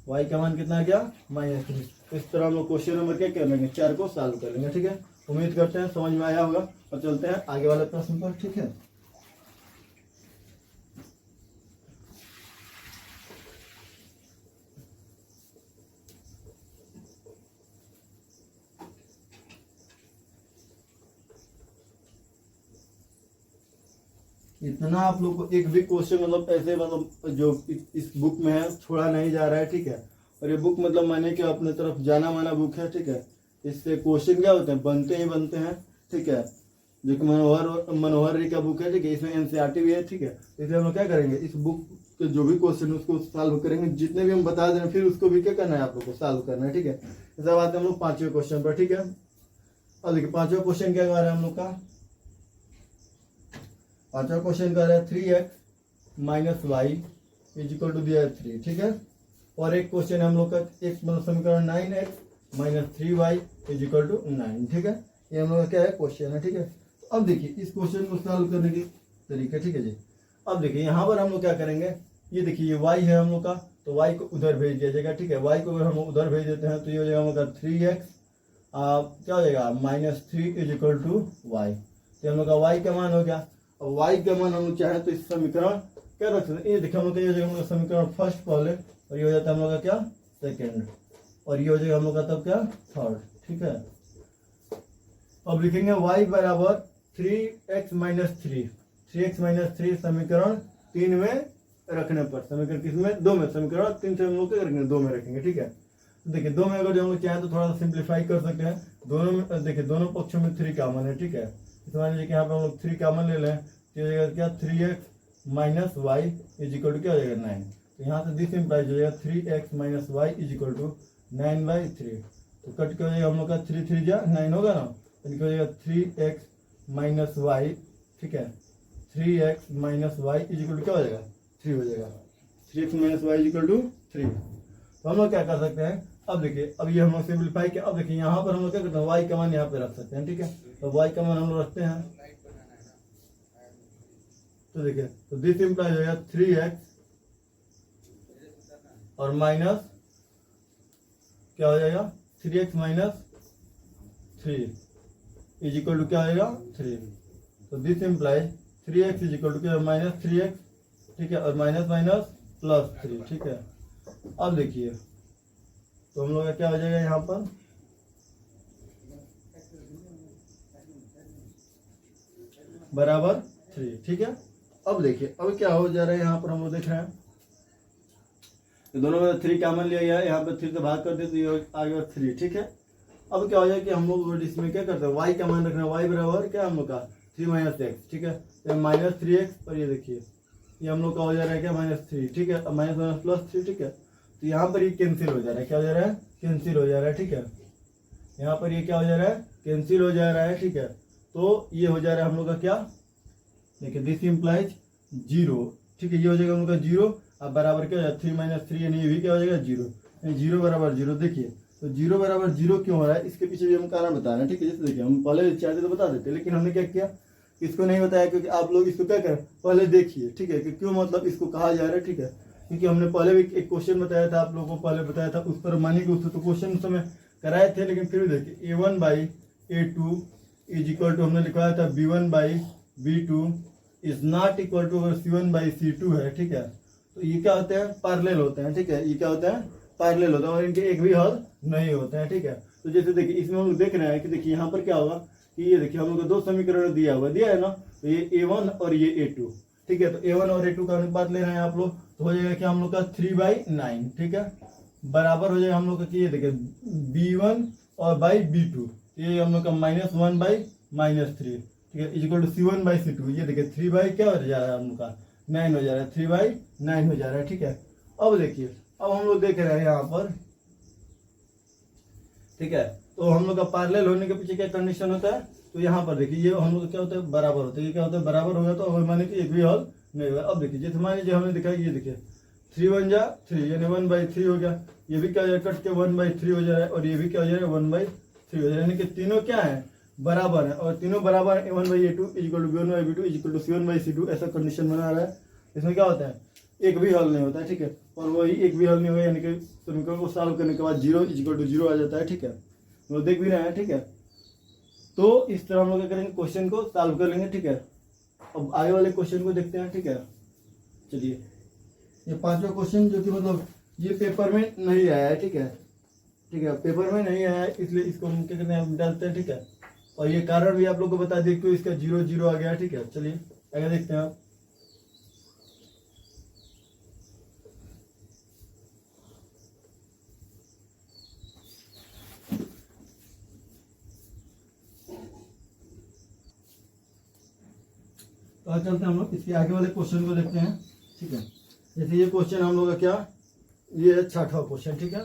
y का मान कितना आ गया -3। तो इस तरह हम लोग क्वेश्चन नंबर क्या कर लेंगे 4 को सॉल्व कर लेंगे। ठीक है, उम्मीद करते हैं समझ में आया होगा और चलते हैं आगे वाले प्रश्न पर। ठीक है, इतना आप लोग को एक भी क्वेश्चन मतलब ऐसे मतलब जो इस बुक में है छोड़ा नहीं जा रहा है। ठीक है, और ये बुक मतलब माने कि अपने तरफ जाना माना बुक है। ठीक है, इससे क्वेश्चन क्या होते हैं बनते ही बनते हैं। ठीक है, जो कि मनोहर री का बुक है। ठीक है, इसमें एनसीईआरटी भी है। ठीक है, इसलिए हम लोग क्या करेंगे इस बुक के जो भी क्वेश्चन है उसको सॉल्व करेंगे, जितने भी हम बता दें फिर उसको भी क्या करना है आप लोग को सॉल्व करना है। ठीक है, इस बात हम लोग 5वें क्वेश्चन पर। ठीक है, अब देखिए 5वां क्वेश्चन क्या कह रहा है हम लोग का, 5वां क्वेश्चन कर रहा है 3x minus y is equal to दिया है 3। ठीक है, और एक क्वेश्चन है हम लोग का एक मतलब समीकरण 9x minus 3y is equal to 9। ठीक है, ये हम लोग का क्या है क्वेश्चन है। ठीक है, तो अब देखिए इस क्वेश्चन को सॉल्व करने के तरीके। ठीक है जी, अब देखिए यहाँ पर हम लोग क्या करेंगे, ये देखिए ये y है हम लोग का, तो y को उधर भेज दिया जाएगा। ठीक है, y को अगर हम उधर भेज देते हैं तो ये हो जाएगा हम लोग का 3x क्या हो जाएगा -3 इज इक्वल टू y। तो हम लोग का y का मान हो गया। अब y का मान हम लोग चाहे तो इस समीकरण क्या रख सकते हैं, ये देखिए हम लोग का ये हो जाएगा समीकरण फर्स्ट पहले, और ये हो जाता है हम लोग का क्या सेकेंड, और ये हो जाएगा हम लोग का तब क्या थर्ड। ठीक है, अब लिखेंगे y बराबर 3x माइनस 3, 3x माइनस 3 समीकरण 3 में रखने पर, समीकरण किसमें 2 में, समीकरण 3 से हम लोग क्या रखेंगे 2 में रखेंगे। ठीक है, तो देखिए 2 में अगर जो हम लोग चाहें तो थोड़ा सा सिंप्लीफाई कर सकते हैं, दोनों में देखिए दोनों पक्षों में 3 कॉमन है। ठीक है, इस मान लीजिए कि यहाँ पे हम लोग 3 कॉमन ले लें तो ये हो जाएगा क्या 3x minus y is equal to क्या हो जाएगा 9। तो यहाँ से दिस इम्प्लाइज हो जाएगा 3x minus y is equal to 9/3। तो कट के हो जाएगा हम लोग का 3 3 जा 9 होगा ना, तो हो जाएगा 3x माइनस वाई। ठीक है, 3x minus y is equal to क्या हो जाएगा 3 हो जाएगा, 3x minus y is equal to 3। तो हम लोग क्या कर सकते हैं, अब देखिए अब ये हम लोग सिंप्लीफाई किया। अब देखिए यहाँ पर हम लोग क्या करते हैं y का मान यहाँ पे रख सकते हैं। ठीक है, तो y का मान हम लोग रखते हैं, तो देखिए तो दिस इम्प्लाइज हो जाएगा 3x और माइनस क्या हो जाएगा 3x minus 3 is equal to क्या आएगा 3। तो this implies 3x is equal to क्या -3x। ठीक है, और माइनस माइनस प्लस 3। ठीक है, अब देखिए तो हम लोग का क्या हो जाएगा यहाँ पर बराबर 3। ठीक है, अब देखिए अब क्या हो जा रहा है यहाँ पर हम लोग देख रहे हैं तो दोनों में 3 कॉमन लिया गया है, यहाँ पर 3 से भाग कर दे तो ये आ गया 3। ठीक है, अब क्या हो जाएगा कि हम लोग इसमें क्या करते हैं y का मान रखना है, y बराबर क्या हम लोग का 3 माइनस एक्स। ठीक है, तो -3x और ये देखिए ये हम लोग का हो जा रहा है क्या -3। ठीक है, माइनस माइनस प्लस 3। ठीक है, तो यहाँ पर ये कैंसिल हो जा रहा है, क्या हो जा रहा है कैंसिल हो जा रहा है। ठीक है, यहाँ पर ये क्या हो जा रहा है कैंसिल हो जा रहा है। ठीक है, तो ये हो जा रहा है हम लोग का क्या देखिए दिस इम्प्लाइज 0। ठीक है, ये हो जाएगा हम लोग का 0, अब बराबर क्या हो जाएगा 3 माइनस 3 यानी ये भी क्या हो जाएगा 0, यानी 0 बराबर 0। देखिए तो 0 बराबर 0 क्यों हो रहा है इसके पीछे भी हम कारण बता रहे हैं। ठीक है, जैसे देखिए हम पहले चाहते तो बता देते, लेकिन हमने क्या किया इसको नहीं बताया क्योंकि आप लोग इसको क्या करें पहले देखिए। ठीक है, कि क्यों मतलब इसको कहा जा रहा है। ठीक है, क्योंकि हमने पहले भी एक क्वेश्चन बताया था, आप लोगों को पहले बताया था, उस पर मानिए कि उससे तो क्वेश्चन उस समय कराए थे, लेकिन फिर भी देखिए a1/a2 इज इक्वल टू हमने लिखवाया था b1/b2 is not equal to अगर c1/c2 है। ठीक है, तो ये क्या होते हैं पैरेलल होते हैं। ठीक है, ये क्या होता है पैरेलल होता है और इनके एक भी हल नहीं होते हैं। ठीक है, तो जैसे देखिए इसमें हम लोग देख रहे हैं कि देखिए यहाँ पर क्या होगा कि ये देखिए हम लोग को 2 समीकरण दिया है ना, तो ये a1 और ये a2। ठीक है, तो a1 और a2 का अनुपात ले रहे हैं आप लोग, तो हो जाएगा कि हम लोग का 3/9। ठीक है, बराबर हो जाएगा हम लोग का कि ये देखिए b1 और b2, ये हम लोग का -1/-3। ठीक है, इज इक्वल टू c1/c2। ये देखिए 3 क्या हो जा रहा है हम लोग का 9 हो जा रहा है, 3/9 हो जा रहा है। ठीक है, अब देखिए अब हम लोग देख रहे हैं यहाँ पर। ठीक है, तो हम लोग का पैरेलल होने के पीछे क्या कंडीशन होता है, तो यहाँ पर देखिए ये हम लोग क्या होता है बराबर होता है। ये क्या होता है बराबर होगा तो अगर माने कि एक भी हल नहीं होगा। अब देखिए जैसे मान लीजिए हमने दिखाया ये देखिए 3 1 जा 3 यानी 1/3 हो गया, ये भी क्या हो जाएगा, कट के 1/3 हो जा रहा है, और ये भी क्या हो जा रहा है, 1/3 हो जा रहा है, यानी कि तीनों क्या है, बराबर है, और तीनों बराबर है। a1/a2 equal to b1/b2 equal to c1/c2 ऐसा कंडीशन बना रहा है। इसमें क्या होता है, एक भी हल नहीं होता है, ठीक है, और वही एक भी हल नहीं हुआ, यानी कि समीकरण को सॉल्व करने के बाद 0 इक्वल टू 0 आ जाता है, ठीक है, वो देख भी रहे हैं, ठीक है। तो इस तरह हम लोग क्या करेंगे, क्वेश्चन को सॉल्व कर लेंगे, ठीक है। अब आगे वाले क्वेश्चन को देखते हैं, ठीक है। चलिए, ये पांचवा क्वेश्चन जो कि मतलब ये पेपर में नहीं आया है, ठीक है, ठीक है, पेपर में नहीं आया है, इसलिए इसको हम क्या करते हैं, डालते हैं, ठीक है। और ये कारण भी आप लोग को बता दें क्यों इसका 0 0 आ गया, ठीक है। चलिए आगे देखते हैं आप। तो आज चलते हैं हम लोग इसके आगे वाले क्वेश्चन को देखते हैं, ठीक है। जैसे ये क्वेश्चन हम लोग का क्या, ये है छठवां क्वेश्चन, ठीक है।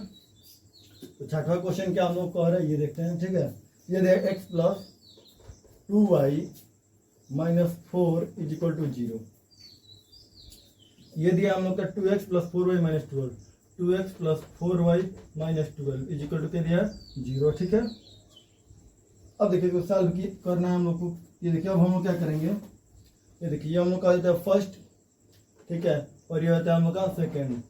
तो छठवां क्वेश्चन क्या हम लोग कह रहे हैं, ये देखते हैं, ठीक है। ये दे x plus 2y minus 4 is equal to 0। ये दिया हम लोग का 2x plus 4y minus 12, 2x plus 4y minus 12 is equal to क्या दिया, 0, ठीक है। अब देखिए इसको सॉल्व करना है हम लोग को। ये देखिए अब हम लोग क्या करेंगे, ये देखिए ये हम लोग का होता है फर्स्ट, ठीक है, और ये होता है हम लोग का सेकेंड,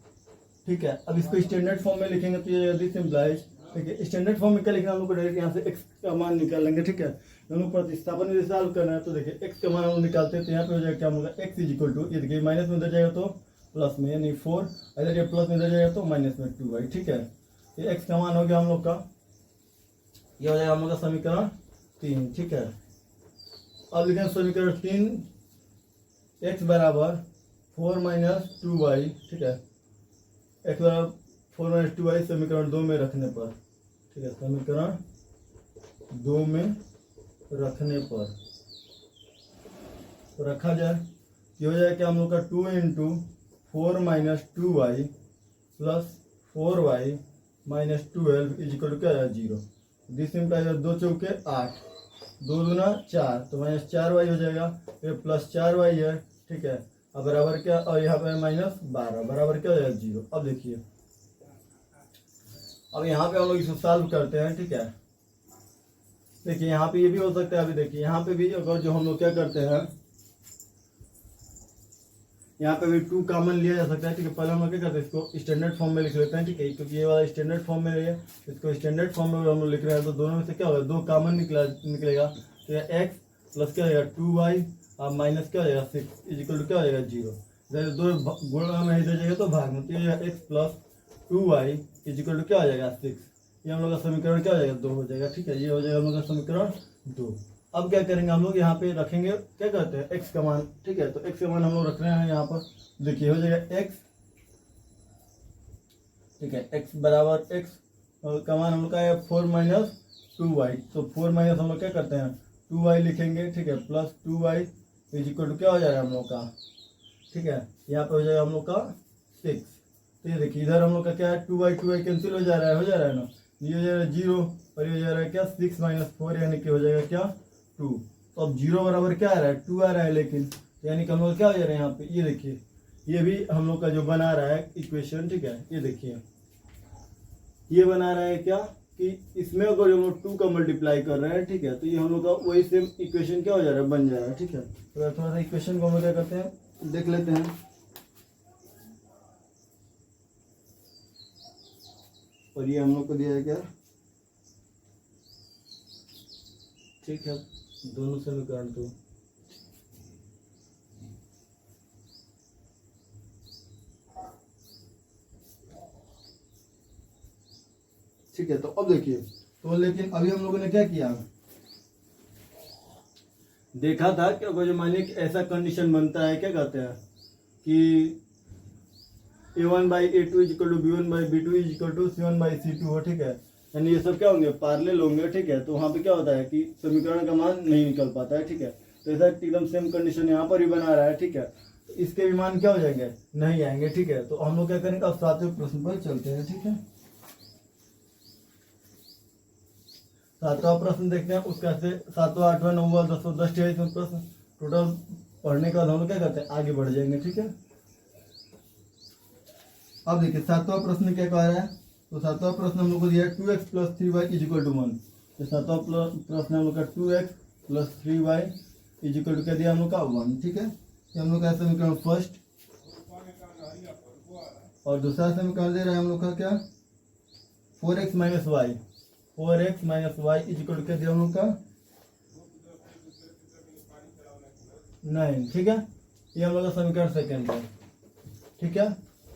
ठीक है। अब इसको स्टैंडर्ड फॉर्म में लिखेंगे तो ये यदि सिंप्लाइज, ठीक है। स्टैंडर्ड फॉर्म में क्या लिखना है हम लोग को, डायरेक्ट यहाँ से x का मान निकाल लेंगे, ठीक है। हम लोग प्रतिस्थापन यदि सॉल्व करना है तो देखिए x का मान हम लोग निकालते हैं, तो यहाँ पे हो जाएगा क्या हम लोग का x इज इक्वल टू, ये देखिए माइनस में इधर जाएगा तो प्लस में, यानी 4, इधर ये प्लस में इधर जाएगा तो माइनस में 2y, ठीक है। ये x का मान हो गया हम लोग का, ये हो जाएगा हम लोग का समीकरण 3, ठीक है। अब लिखें समीकरण 3, x बराबर 4 माइनस 2y, ठीक है, x बराबर 4 माइनस 2y समीकरण 2 में रखने पर, ठीक है, समीकरण 2 में रखने पर तो रखा जाए, ये हो जाए क्या हम लोग का 2 into 4 minus 2y plus 4y minus 12 is equal to क्या है, 0। दिस इम्प्लाइज 2 चौके 8, 2 दूना 4, तो माइनस 4y हो जाएगा, ये प्लस 4y है, ठीक है। अब बराबर क्या, और यहाँ पे माइनस 12 बराबर क्या हो जाएगा, 0। अब देखिए, अब यहाँ पे हम लोग इसको सॉल्व करते हैं, ठीक है। देखिए यहाँ पे ये भी हो सकता है, अभी देखिए यहाँ पे भी अगर जो हम लोग क्या करते हैं, यहाँ पे भी 2 कॉमन लिया जा सकता है, ठीक है। पहले हम लोग क्या करते हैं, इसको स्टैंडर्ड फॉर्म में लिख लेते हैं, ठीक है, क्योंकि ये वाला स्टैंडर्ड फॉर्म में है, इसको स्टैंडर्ड फॉर्म में हम लोग लिख रहे हैं, तो दोनों में से क्या होगा, 2 कॉमन निकलेगा, तो यह x प्लस क्या हो जाएगा 2y और माइनस क्या हो जाएगा 6 इज इक्वल टू क्या हो जाएगा 0। इधर 2 गुणा में इधर जाएगा तो भाग में, तो ये x plus 2y is equal to क्या हो जाएगा 6। ये हम लोग का समीकरण क्या हो जाएगा, 2 हो जाएगा, ठीक है। ये हो जाएगा हम लोग का समीकरण 2। अब क्या करेंगे हम लोग, यहाँ पे रखेंगे, क्या करते हैं, x का मान, ठीक है। तो x का मान हम लोग रख रहे हैं यहाँ पर, देखिए हो जाएगा x, ठीक है, x बराबर x का मान हम लोग का है 4 माइनस 2y, तो 4 माइनस हम लोग क्या करते हैं 2y लिखेंगे, ठीक है, plus 2y is equal to क्या हो जाएगा हम लोग का, ठीक है, यहाँ पे हो जाएगा हम लोग का 6। तो ये देखिए इधर हम लोग का क्या है, 2y कैंसिल हो जा रहा है ना, ये हो जाएगा 0 और ये हो जा रहा है क्या 6 माइनस 4, यानी कि हो जाएगा क्या 2। तो अब 0 बराबर क्या आ रहा है, 2 आ रहा है, लेकिन यानी कि हम लोग क्या हो जा रहा है यहाँ पे, ये देखिए ये भी हम लोग का जो बना रहा है इक्वेशन, ठीक है। ये देखिए ये बना रहा है क्या, कि इसमें अगर हम लोग 2 का मल्टीप्लाई कर रहे हैं, ठीक है, तो ये हम लोग का वही सेम इक्वेशन क्या हो जा रहा है, बन जा रहा है, ठीक है। तो थोड़ा सा इक्वेशन को हम लोग क्या करते हैं, देख लेते हैं। और ये हम लोग को दिया है क्या, ठीक है, दोनों समीकरण तो ठीक है। तो अब देखिए, तो लेकिन अभी हम लोगों ने क्या किया, देखा था कि अगर जो मानिए कि ऐसा कंडीशन बनता है, क्या कहते हैं कि a1/a2 is equal to b1/b2 is equal to c1/c2 हो, ठीक है, यानी ये सब क्या होंगे, पार्लेल होंगे, ठीक है। तो वहाँ पे क्या होता है कि समीकरण का मान नहीं निकल पाता है, ठीक है। तो ऐसा एकदम सेम कंडीशन यहाँ पर भी बना रहा है, ठीक है। तो इसके भी मान क्या हो जाएंगे, नहीं आएंगे, ठीक है। तो हम लोग क्या करेंगे, अब 7वें प्रश्न पर चलते हैं, ठीक है। 7वां प्रश्न देखते हैं, उसका से 7वां 8वां 9वां 10वां 10 प्रश्न टोटल पढ़ने के बाद हम लोग क्या करते हैं, आगे बढ़ जाएंगे, ठीक है। अब देखिए 7वां प्रश्न क्या कह रहा है, तो सातवां प्रश्न हम लोग को दिया है 2x plus 3y is equal to 1। तो सातवां प्रश्न हम लोग का 2x plus 3y is equal to क्या दिया हम लोग का 1। ठीक है, ये हम लोग का समीकरण फर्स्ट। और दूसरा समीकरण दे रहा है हम लोग का क्या 4x minus y, 4x minus y is equal to क्या दिया हम लोग का 9। ठीक है, ये हम लोग का समीकरण सेकेंड है। ठीक है,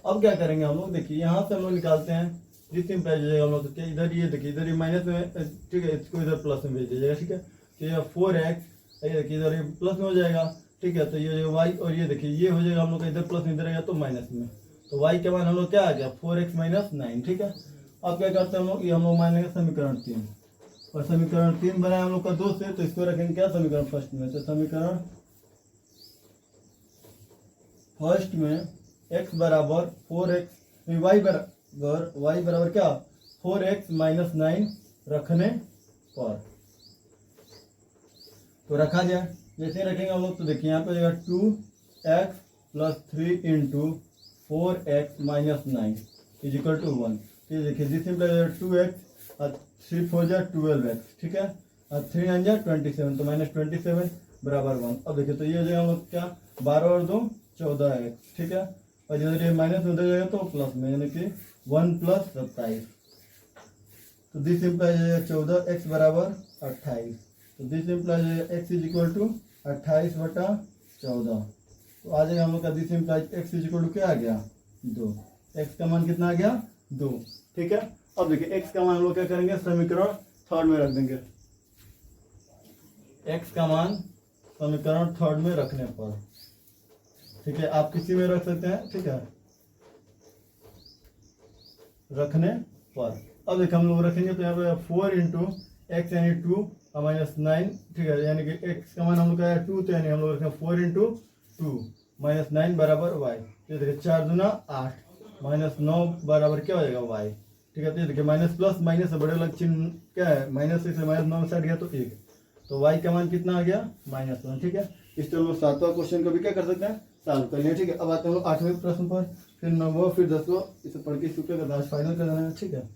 अब क्या करेंगे हम लोग, देखिए यहाँ से हम लोग निकालते हैं जिस इम्प्लाई हो जाएगा हम लोग तो इधर ये देखिए इधर ये माइनस में, ठीक है, इसको इधर प्लस में भेज दीजिएगा। ठीक है, तो ये 4x ये देखिए इधर ये प्लस में हो जाएगा। ठीक है, तो ये y और ये देखिए ये हो जाएगा हम लोग का इधर प्लस में, इधर रहेगा तो माइनस में। तो y के मान हम लोग क्या आ गया 4x माइनस 9। ठीक है, अब क्या करते हैं हम लोग, ये हम लोग मान लेंगे समीकरण 3। और समीकरण 3 बनाया हम लोग का 2 से, तो इसको रखेंगे क्या समीकरण फर्स्ट में। तो समीकरण फर्स्ट में x बराबर 4x, y बराबर क्या 4x माइनस 9 रखने पर, तो रखा जाए। जैसे रखेंगे हम लोग तो देखिए यहाँ पे हो जाएगा 2x plus 3 into 4x minus 9 is equal to 1। तो ये देखिए दिस सिंपल 2x और 3 4 जा 12x। ठीक है, और 3 9 जा 27, तो माइनस 27 बराबर 1। अब देखिए तो ये हो जाएगा हम लोग क्या 12 और 2 14x। ठीक है, और इधर ये माइनस में उधर जाएगा तो प्लस में, यानी कि 1 प्लस 27। तो दिस इम्प्लाइज 14x बराबर 28। तो this implies x is equal to 28 बटा 14। तो आ जाएगा हम लोग का this implies x is equal to क्या आ गया 2। x का मान कितना आ गया 2। ठीक है, अब देखिए x का मान हम लोग क्या करेंगे समीकरण थर्ड में रख देंगे। x का मान समीकरण थर्ड में रखने पर, ठीक है, आप किसी में रख सकते हैं। ठीक है, रखने पर अब देखिए हम लोग रखेंगे तो यहाँ पे 4 इंटू एक्स यानी 2 माइनस 9। ठीक है, यानी कि x का मान हम लोग का है 2, तो यानी हम लोग रखेंगे 4 इंटू 2 माइनस 9 बराबर y। तो देखिए 4 दूना 8 माइनस 9 बराबर क्या हो जाएगा y। ठीक है, तो ये देखिए माइनस प्लस माइनस से बड़े अलग चिन्ह क्या है माइनस से माइनस 9 से हट गया तो 1, तो y का मान कितना आ गया -1। ठीक है, इस तरह हम लोग सातवां क्वेश्चन को भी क्या कर सकते हैं सॉल्व कर लिया। ठीक है, अब आते हैं हम लोग 8वें प्रश्न पर, फिर 9वां फिर 10वां, इसे पढ़ के इसको क्या करना है फाइनल कर देना है। ठीक है,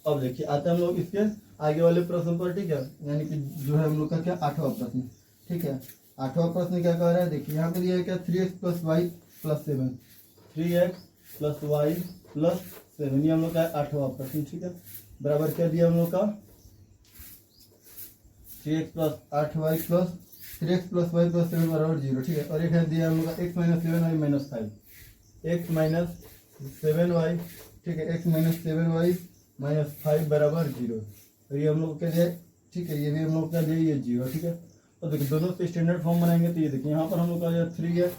अब देखिए आते हैं हम लोग इसके आगे वाले प्रश्न पर। ठीक है, यानी कि जो है हम लोग का क्या 8वां प्रश्न। ठीक है, 8वां प्रश्न क्या कह रहा है, देखिए यहाँ पे दिया है क्या 3x plus y plus 7, 3x plus y plus 7, ये हम लोग का 8वां प्रश्न। ठीक है, बराबर क्या दिया हम लोग का 3x plus 8y plus 3x plus y plus 7 बराबर 0। ठीक है, और एक है दिया हम लोग का x minus 7y minus 5, x minus 7y। ठीक है, x माइनस 7y माइनस 5 बराबर 0। तो ये हम लोग क्या दिया, ठीक है, ये भी हम लोग क्या दिया ये 0। ठीक है, तो देखिए दोनों से स्टैंडर्ड फॉर्म बनाएंगे तो ये देखिए यहाँ पर हम लोग का 3x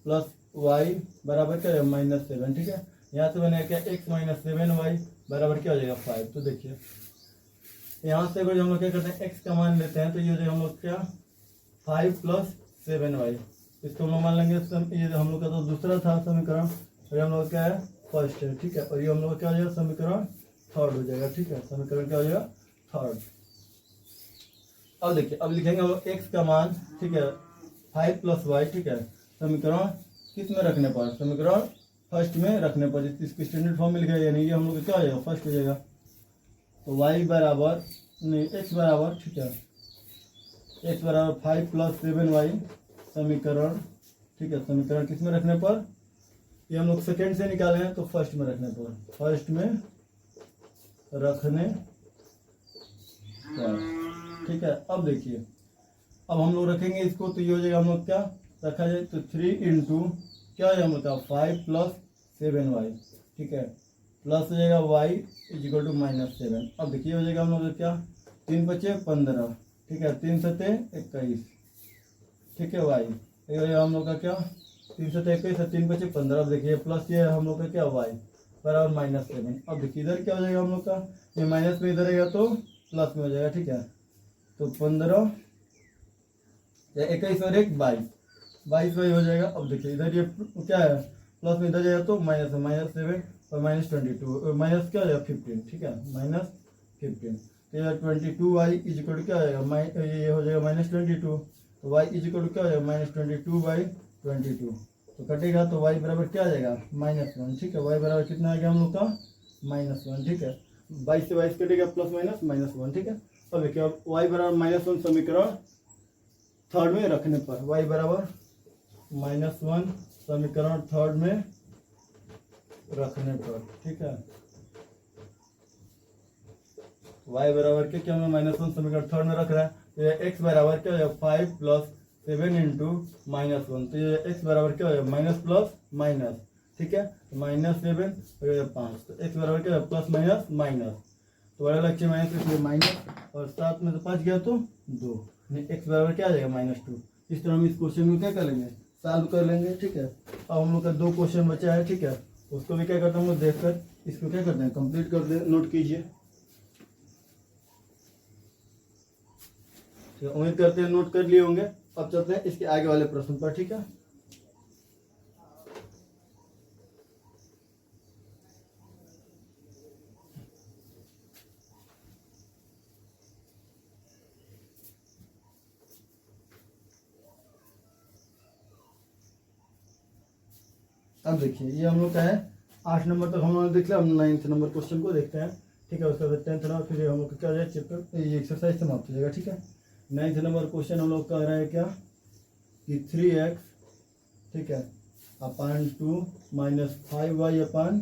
प्लस वाई बराबर क्या है -7। ठीक है, यहाँ से बनेगा क्या x माइनस 7y बराबर क्या हो जाएगा 5। तो देखिए यहाँ से अगर हम लोग क्या करते हैं x का मान लेते हैं तो ये हो जाएगा हम लोग क्या 5 प्लस 7y, इसको हम लोग मान लेंगे। ये हम लोग का तो दूसरा था समीकरण, और हम लोग क्या है फर्स्ट है। ठीक है, और ये हम लोग क्या हो जाएगा समीकरण थर्ड हो जाएगा। ठीक है, समीकरण क्या हो जाएगा थर्ड। अब देखिए अब लिखेंगे हम लोग x का मान, ठीक है 5 प्लस वाई। ठीक है, समीकरण किस में रखने पर, समीकरण फर्स्ट में रखने पर, इसको स्टैंडर्ड फॉर्म में लिखा यानी ये हम लोग क्या हो जाएगा फर्स्ट हो जाएगा। तो y बराबर नहीं x बराबर, ठीक है x बराबर 5 प्लस 7y समीकरण। ठीक है, समीकरण किस में रखने पर, ये हम लोग सेकेंड से निकाले हैं तो फर्स्ट में रखने पर, फर्स्ट में रखने पर। ठीक है, अब देखिए अब हम लोग रखेंगे इसको तो ये हो जाएगा हम लोग क्या रखा जाए तो 3 इंटू क्या हो जाएगा हम लोग का 5 प्लस 7y। ठीक है, प्लस हो जाएगा y इज इक्वल टू -7। अब देखिए हो जाएगा हम लोग क्या 3 बचे 15। ठीक है, 3 सते 21। ठीक है, y ये हो जाएगा हम लोग का क्या 3 सते 21 है, 3 बचे 15। अब देखिए प्लस ये हम लोग का क्या y बराबर -7। अब देखिए इधर क्या हो जाएगा हम लोग का ये माइनस में इधर रहेगा तो प्लस में हो जाएगा। ठीक है, तो 15 या 21 और 1 22 हो जाएगा। अब देखिए इधर ये क्या है प्लस में इधर जाएगा तो माइनस है -7 और -22 माइनस क्या हो जाएगा 15। ठीक है, -15। तो 22y इज इक्वल टू क्या हो जाएगा, ये हो जाएगा -22, तो y इज इक्वल टू क्या हो जाएगा -22/22, तो कटेगा तो y बराबर क्या आ जाएगा -1, ठीक है। y बराबर कितना आ गया हम लोग का -1, ठीक है। 22 से 22 कटेगा प्लस माइनस -1, ठीक है। अब देखिए अब y बराबर -1 समीकरण थर्ड में रखने पर, y बराबर -1 समीकरण थर्ड में रखने पर, ठीक है। y बराबर के क्या हमें -1 समीकरण थर्ड में रख रहा है, तो ये x बराबर क्या हो जाएगा 5 + 7 × -1, तो ये x बराबर क्या हो जाएगा माइनस प्लस माइनस, ठीक है। -7 और 5, तो x बराबर क्या है प्लस माइनस माइनस, तो बड़ा लक्ष्य माइनस इसलिए माइनस, और साथ में तो 5 गया तो 2, x बराबर क्या आ जाएगा -2। इस तरह हम इस क्वेश्चन को क्या कर लेंगे, सॉल्व कर लेंगे, ठीक है। अब हम लोग का 2 क्वेश्चन बचा है, ठीक है, उसको भी क्या करते हैं हम लोग देखकर इसको क्या करते हैं कंप्लीट कर दे, नोट कीजिए। उम्मीद करते हैं नोट कर लिए होंगे। अब चलते हैं इसके आगे वाले प्रश्न पर, ठीक है। अब देखिए ये हम लोग का है 8 नंबर तक हम लोगों ने देख लिया। हम 9th नंबर क्वेश्चन को देखते हैं, ठीक है। उसके बाद 10th नंबर फिर हम लोग क्या हो जाएगा चैप्टर ये एक्सरसाइज समाप्त हो जाएगा, ठीक है। 9th नंबर क्वेश्चन हम लोग कह रहा है क्या कि 3x, ठीक है, अपान 2 - 5y अपान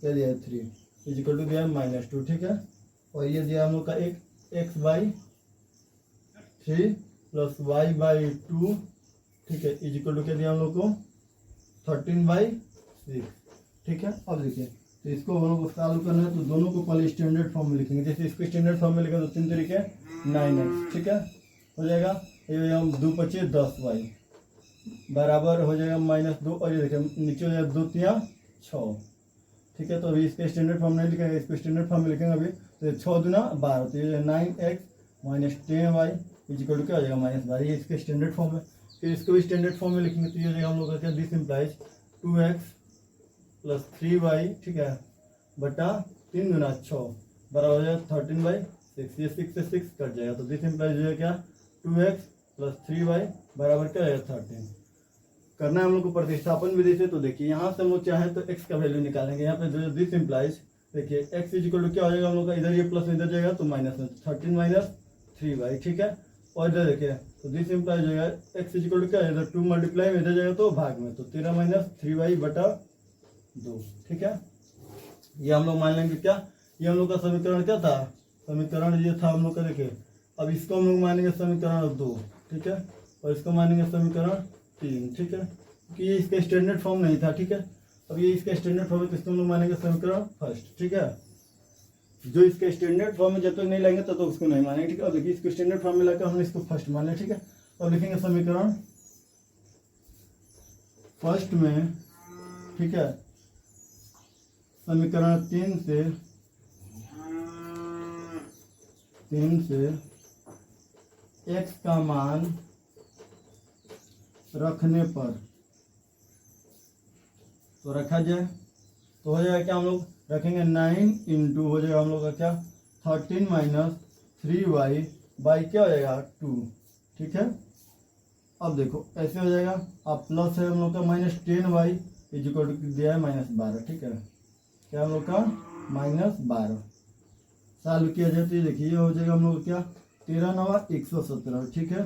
क्या दिया है 3 इज इक्वल टू दिया है -2, ठीक है। और ये दिया हम लोग का एक x/3 + y/2, ठीक है, इज इक्वल टू क्या दिया हम लोग को 13/6, ठीक है। अब देखिए तो इसको हम लोग को सॉल्व करना है, तो दोनों को पहले स्टैंडर्ड फॉर्म में लिखेंगे। जैसे इसको स्टैंडर्ड फॉर्म में लिखेंगे तो 3 तरीके 9x, ठीक है, हो जाएगा। ये हम 2 × 5 = 10y बराबर हो जाएगा -2, और ये देखिए नीचे हो जाएगा 2 × 3 = 6, ठीक है। तो अभी इसके स्टैंडर्ड फॉर्म नहीं लिखेंगे, इसको स्टैंडर्ड फॉर्म में लिखेंगे अभी। तो 6 दूना 12, तो ये 9x - 10y is equal to क्या हो जाएगा -12, ये इसके स्टैंडर्ड फॉर्म है। फिर इसको भी स्टैंडर्ड फॉर्म में लिखेंगे तो ये हो जाएगा हम लोग का क्या, दिस इम्प्लाइज 2x + 3y, ठीक है, बटा 3 दूना 6 बराबर हो जाएगा 13/6, ये 6 से 6 कट जाएगा, तो दिस इम्प्लाइज हो जाएगा क्या 2x + 3y बराबर क्या है 13। करना है हम लोग को प्रतिस्थापन विधि से। तो देखिए यहाँ से हम लोग चाहें तो x का वैल्यू निकालेंगे। यहाँ पे जो दिस इम्प्लाइज देखिए x इज इक्वल टू क्या हो जाएगा हम लोग का, इधर ये प्लस इधर जाएगा तो माइनस में 13 - 3y, ठीक है। और इधर देखिए तो दिस इम्प्लाइज हो जाएगा x इज इक्वल टू क्या है, इधर 2 मल्टीप्लाई में इधर जाएगा तो भाग में, तो 13 - 3y बटा 2, ठीक है। ये हम लोग मान लेंगे क्या, ये हम लोग का समीकरण क्या था, समीकरण ये था हम लोग का। देखिए अब इसको हम लोग मानेंगे समीकरण 2, ठीक है, और इसको मानेंगे समीकरण 3, ठीक है, कि ये इसका स्टैंडर्ड फॉर्म नहीं था, ठीक है। अब ये इसका स्टैंडर्ड फॉर्म है तो इसको हम लोग मानेंगे समीकरण फर्स्ट, ठीक है। जो इसके स्टैंडर्ड फॉर्म में जब तक नहीं लाएंगे तब तक उसको नहीं मानेंगे, ठीक है। अब देखिए इसको स्टैंडर्ड फॉर्म में लाकर हम इसको फर्स्ट मान लें, ठीक है। और लिखेंगे समीकरण फर्स्ट में, ठीक है, समीकरण 3 से x का मान रखने पर, तो रखा जाए तो हो जाएगा क्या, हम लोग रखेंगे 9 × हो जाएगा हम लोग का क्या 13 - 3y बाई क्या हो जाएगा 2, ठीक है। अब देखो ऐसे हो जाएगा, अब प्लस है हम लोग का -10y इज इक्वल टू दिया है -12, ठीक है, क्या हम लोग का -12 सॉल्व किया जाए तो ये देखिए ये हो जाएगा हम लोग क्या 13 × 9 = 117, ठीक है,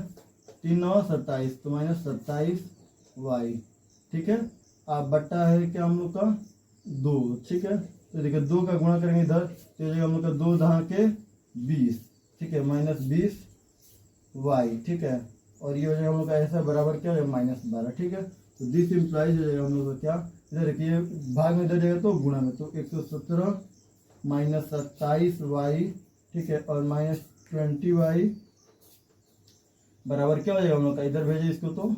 3 × 9 = 27, तो -27y, ठीक है। अब बट्टा है क्या हम लोग का 2, ठीक है। तो देखिए 2 का गुणा करेंगे इधर तो ये हम लोग का 2 × 20, ठीक है, -20y, ठीक है। और ये हो जाएगा हम लोग का ऐसा बराबर क्या है -12, ठीक है। तो दिस इम्प्लाइज हो जाएगा हम लोग का क्या, इधर देखिए भाग में इधर जाएगा तो गुणा में, तो 117 - 27y, ठीक है, और -20y बराबर क्या हो जाएगा हम लोग का, इधर भेजे इसको तो,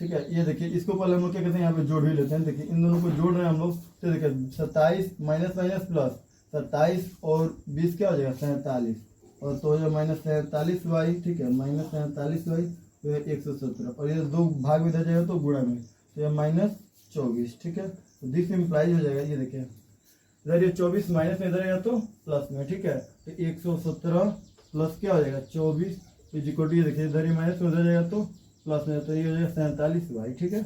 ठीक है। ये देखिए इसको पहले हम लोग क्या कहते हैं, यहाँ पे जोड़ भी लेते हैं। देखिए इन दोनों को जोड़ रहे हैं हम लोग, तो देखिए 27 माइनस प्लस 27 और 20 क्या हो जाएगा 47, और तो हो जाएगा -47y, ठीक है, -47y तो 117, और ये 2 भाग में इधर जाएगा तो गुणा में, तो ये -24, ठीक है। तो दिस इम्प्लाइज हो जाएगा, ये देखिए इधर ये 24 माइनस में इधर आएगा तो प्लस में, ठीक है। तो 117 प्लस क्या हो जाएगा 24 इज इक्वल टू, ये देखिए इधर ये माइनस में उधर जाएगा तो प्लस में, तो ये हो जाएगा 47 वाई, ठीक है।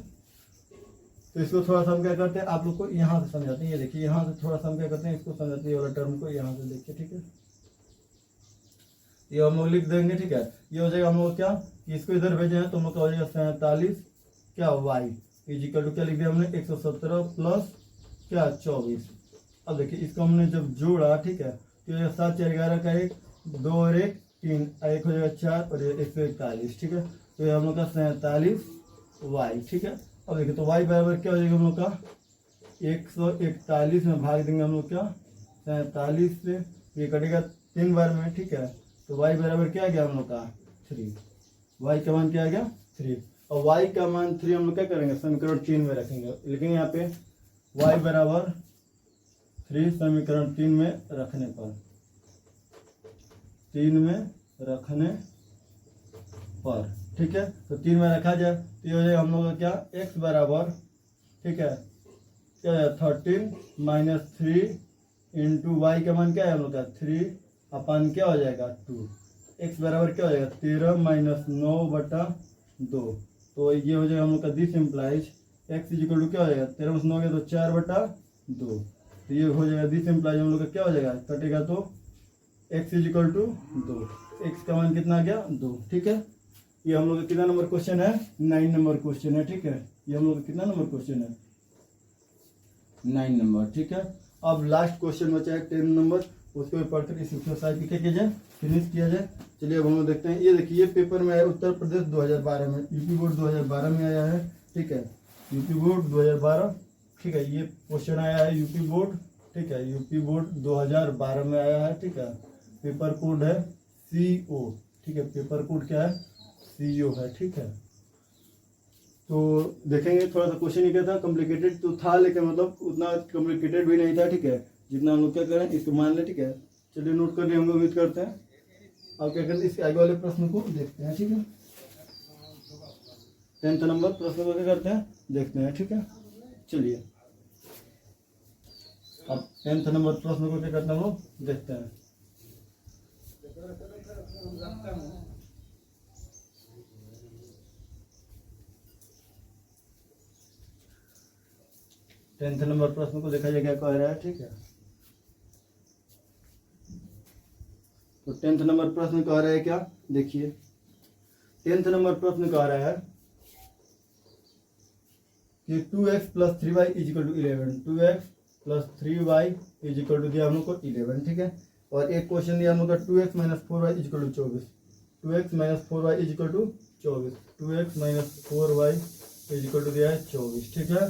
तो इसको थोड़ा सा हम क्या करते हैं, आप लोग को यहाँ से समझाते हैं। ये देखिए यहाँ से थोड़ा सा हम क्या करते हैं, इसको समझाते हैं, ये वाला टर्म को यहाँ से देखिए, ठीक है। ये हम लोग लिख देंगे, ठीक है। ये हो जाएगा हम लोग क्या कि इसको इधर भेजे हैं तो हम लोग का हो जाएगा 47 क्या वाई इज इक्वल टू क्या लिख दिया हमने 117 प्लस क्या 24। अब देखिए इसको हमने जब जोड़ा, ठीक है, तो ये 7 4 11 का 1 2 और 1 3 एक हो जाएगा 4 और ये 141, ठीक है। तो ये हम लोग का 47 वाई, ठीक है। अब देखिए तो वाई बराबर क्या हो जाएगा हम लोग का 141 में भाग देंगे हम लोग क्या 47 से, ये कटेगा 3 बार में, ठीक है। तो y बराबर क्या आ गया हम लोग का 3, y का मान क्या आ गया 3। और y का मान 3 हम लोग क्या करेंगे समीकरण 3 में रखेंगे, लेकिन यहाँ पे y बराबर 3 समीकरण 3 में रखने पर 3 में रखने पर, ठीक है। तो 3 में रखा जाए तो ये हो जाएगा हम लोग का क्या x बराबर, ठीक है, क्या है 13 माइनस 3 इंटू वाई का मान क्या है हम लोग का 3 अपन क्या हो जाएगा 2। x बराबर क्या हो जाएगा 13 माइनस 9 बटा 2। तो ये हो जाएगा हम लोग का this implies x is equal to क्या हो जाएगा 13 माइनस 9 गया तो 4 बटा 2। तो ये हो जाएगा दिस इम्प्लाइज हम लोग का क्या हो जाएगा कटेगा तो x is equal to 2, x का मान कितना आ गया 2, ठीक है। ये हम लोग का कितना नंबर क्वेश्चन है 9 नंबर क्वेश्चन है, ठीक है। ये हम लोग का कितना नंबर क्वेश्चन है 9 नंबर, ठीक है। अब लास्ट क्वेश्चन बचा है 10 नंबर, उसको भी पढ़कर इस एक्सरसाइज क्या किया जाए फिनिश किया जाए। चलिए अब हम लोग देखते हैं। ये देखिए ये पेपर में आया उत्तर प्रदेश 2012 में, यूपी बोर्ड 2012 में आया है, ठीक है। यूपी बोर्ड 2012, ठीक है। ये क्वेश्चन आया है यूपी बोर्ड, ठीक है, यूपी बोर्ड 2012 में आया है, ठीक है। पेपर कोड है CO, ठीक है। पेपर कोड क्या है CO है, ठीक है। तो देखेंगे थोड़ा सा क्वेश्चन ही क्या था, कॉम्प्लिकेटेड तो था लेकिन मतलब उतना कॉम्प्लिकेटेड भी नहीं था, ठीक है, जितना हम लोग क्या करें इसको मान लें, ठीक है। चलिए नोट कर लिए हम लोग, उम्मीद करते हैं। अब क्या करते हैं इसके आगे वाले प्रश्न को देखते हैं, ठीक है। 10th नंबर प्रश्न को क्या करते हैं देखते हैं, ठीक है। चलिए अब 10th नंबर प्रश्न को क्या करते हैं हम लोग देखते हैं। टेंथ नंबर प्रश्न को देखा जाए क्या कह रहा है, ठीक है। तो 10th नंबर प्रश्न कह रहा है क्या, देखिए 10th नंबर प्रश्न कह रहा है कि 2x plus 3y is equal to 11, 2x plus 3y is equal to दिया हम लोग को 11, ठीक है। और एक क्वेश्चन दिया हम लोग का 2x minus 4y is equal to 24, 2x minus 4y is equal to 24, 2x minus 4y is equal to दिया है 24, ठीक है।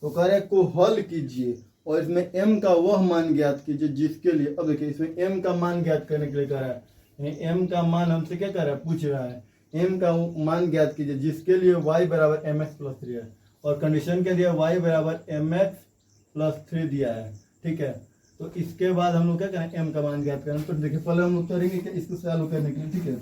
तो कह रहे को हल कीजिए और इसमें m का वह मान ज्ञात कीजिए जिसके लिए, अब देखिए इसमें m का मान ज्ञात करने के लिए कह रहा है, m का मान हमसे क्या कर रहा है पूछ रहा है, m का मान ज्ञात कीजिए जिसके लिए y बराबर mx प्लस 3 है, और कंडीशन क्या दिया y बराबर mx प्लस 3 दिया है, ठीक है। तो इसके बाद हम लोग क्या करें m का मान ज्ञात करें। तो देखिए पहले हम लोग करेंगे कि इसको सॉल्व करने के लिए, ठीक है,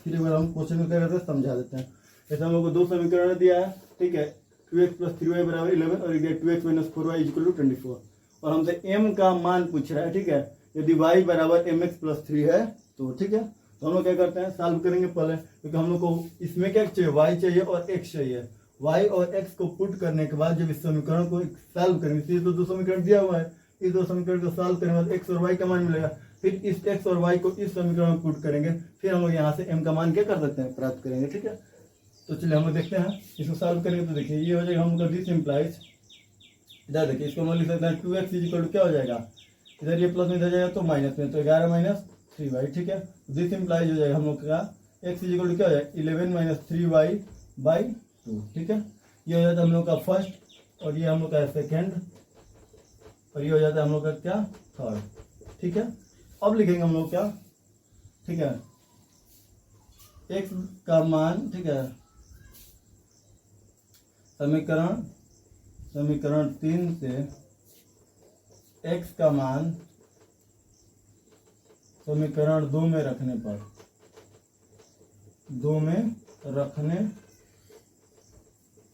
फिर एक बार हम क्वेश्चन को क्या करते हैं समझा देते हैं। ऐसा हम लोग को दो समीकरण दिया है, ठीक है, 2x प्लस 3y बराबर 11 और 2x minus 4y equal to 24, और हमसे m का मान पूछ रहा है, ठीक है। यदि y बराबर mx प्लस 3 है तो ठीक है, तो हम लोग क्या करते हैं सॉल्व करेंगे पहले, क्योंकि हम लोग को इसमें क्या चाहिए y चाहिए और x चाहिए। y और x को पुट करने के बाद जब इस समीकरण को सॉल्व करेंगे, तो दो समीकरण दिया हुआ है, इस दो समीकरण को सॉल्व करने के बाद x और y का मान मिलेगा, फिर इस x और y को इस समीकरण में पुट करेंगे, फिर हम लोग यहाँ से m का मान क्या कर सकते हैं प्राप्त करेंगे, ठीक है। तो चलिए हम लोग देखते हैं इसको सॉल्व करेंगे। तो देखिए ये हो जाएगा हम लोग का दिस इम्प्लाइज, इधर देखिए इसको हम लिख सकते हैं 2x इज इक्वल टू क्या हो जाएगा, इधर ये प्लस में इधर जाएगा तो माइनस में, तो 11 माइनस 3y, ठीक है। दिस इम्प्लाइज हो जाएगा हम लोग का x इज इक्वल टू क्या हो जाएगा 11 माइनस 3y बाई 2, ठीक है। ये हो जाता है हम लोग का फर्स्ट, और ये हम लोग का सेकेंड, और ये हो जाता है हम लोग का क्या थर्ड, ठीक है। अब लिखेंगे हम लोग क्या, ठीक है, x का मान, ठीक है, समीकरण 3 से x का मान समीकरण 2 में रखने पर, 2 में रखने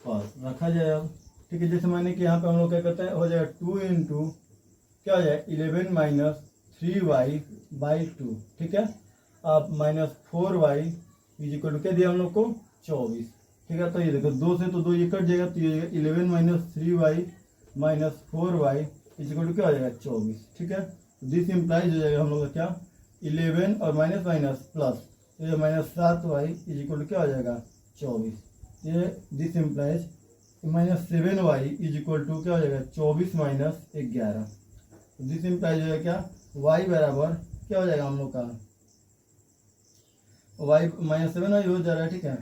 पर रखा जाए अब, ठीक है। जैसे माने कि यहाँ पे हम लोग क्या करते हैं हो जाएगा 2 इंटू क्या हो जाएगा 11 माइनस 3y/2, ठीक है। अब minus 4y is equal to क्या दिया हम लोग को 24, ठीक है। तो ये देखो 2 से तो 2 ये कट जाएगा, तो ये 11 minus 3y minus 4y is equal to क्या हो जाएगा 24, ठीक है। दिस इम्प्लाइज हो जाएगा हम लोग का क्या 11 और माइनस माइनस प्लस, ये minus 7y is equal to क्या हो जाएगा 24, ये this implies minus 7y is equal to क्या हो जाएगा 24 माइनस 11। दिस इम्प्लाइज हो जाएगा क्या y बराबर क्या हो जाएगा हम लोग का y माइनस 7y हो जा रहा है, ठीक है।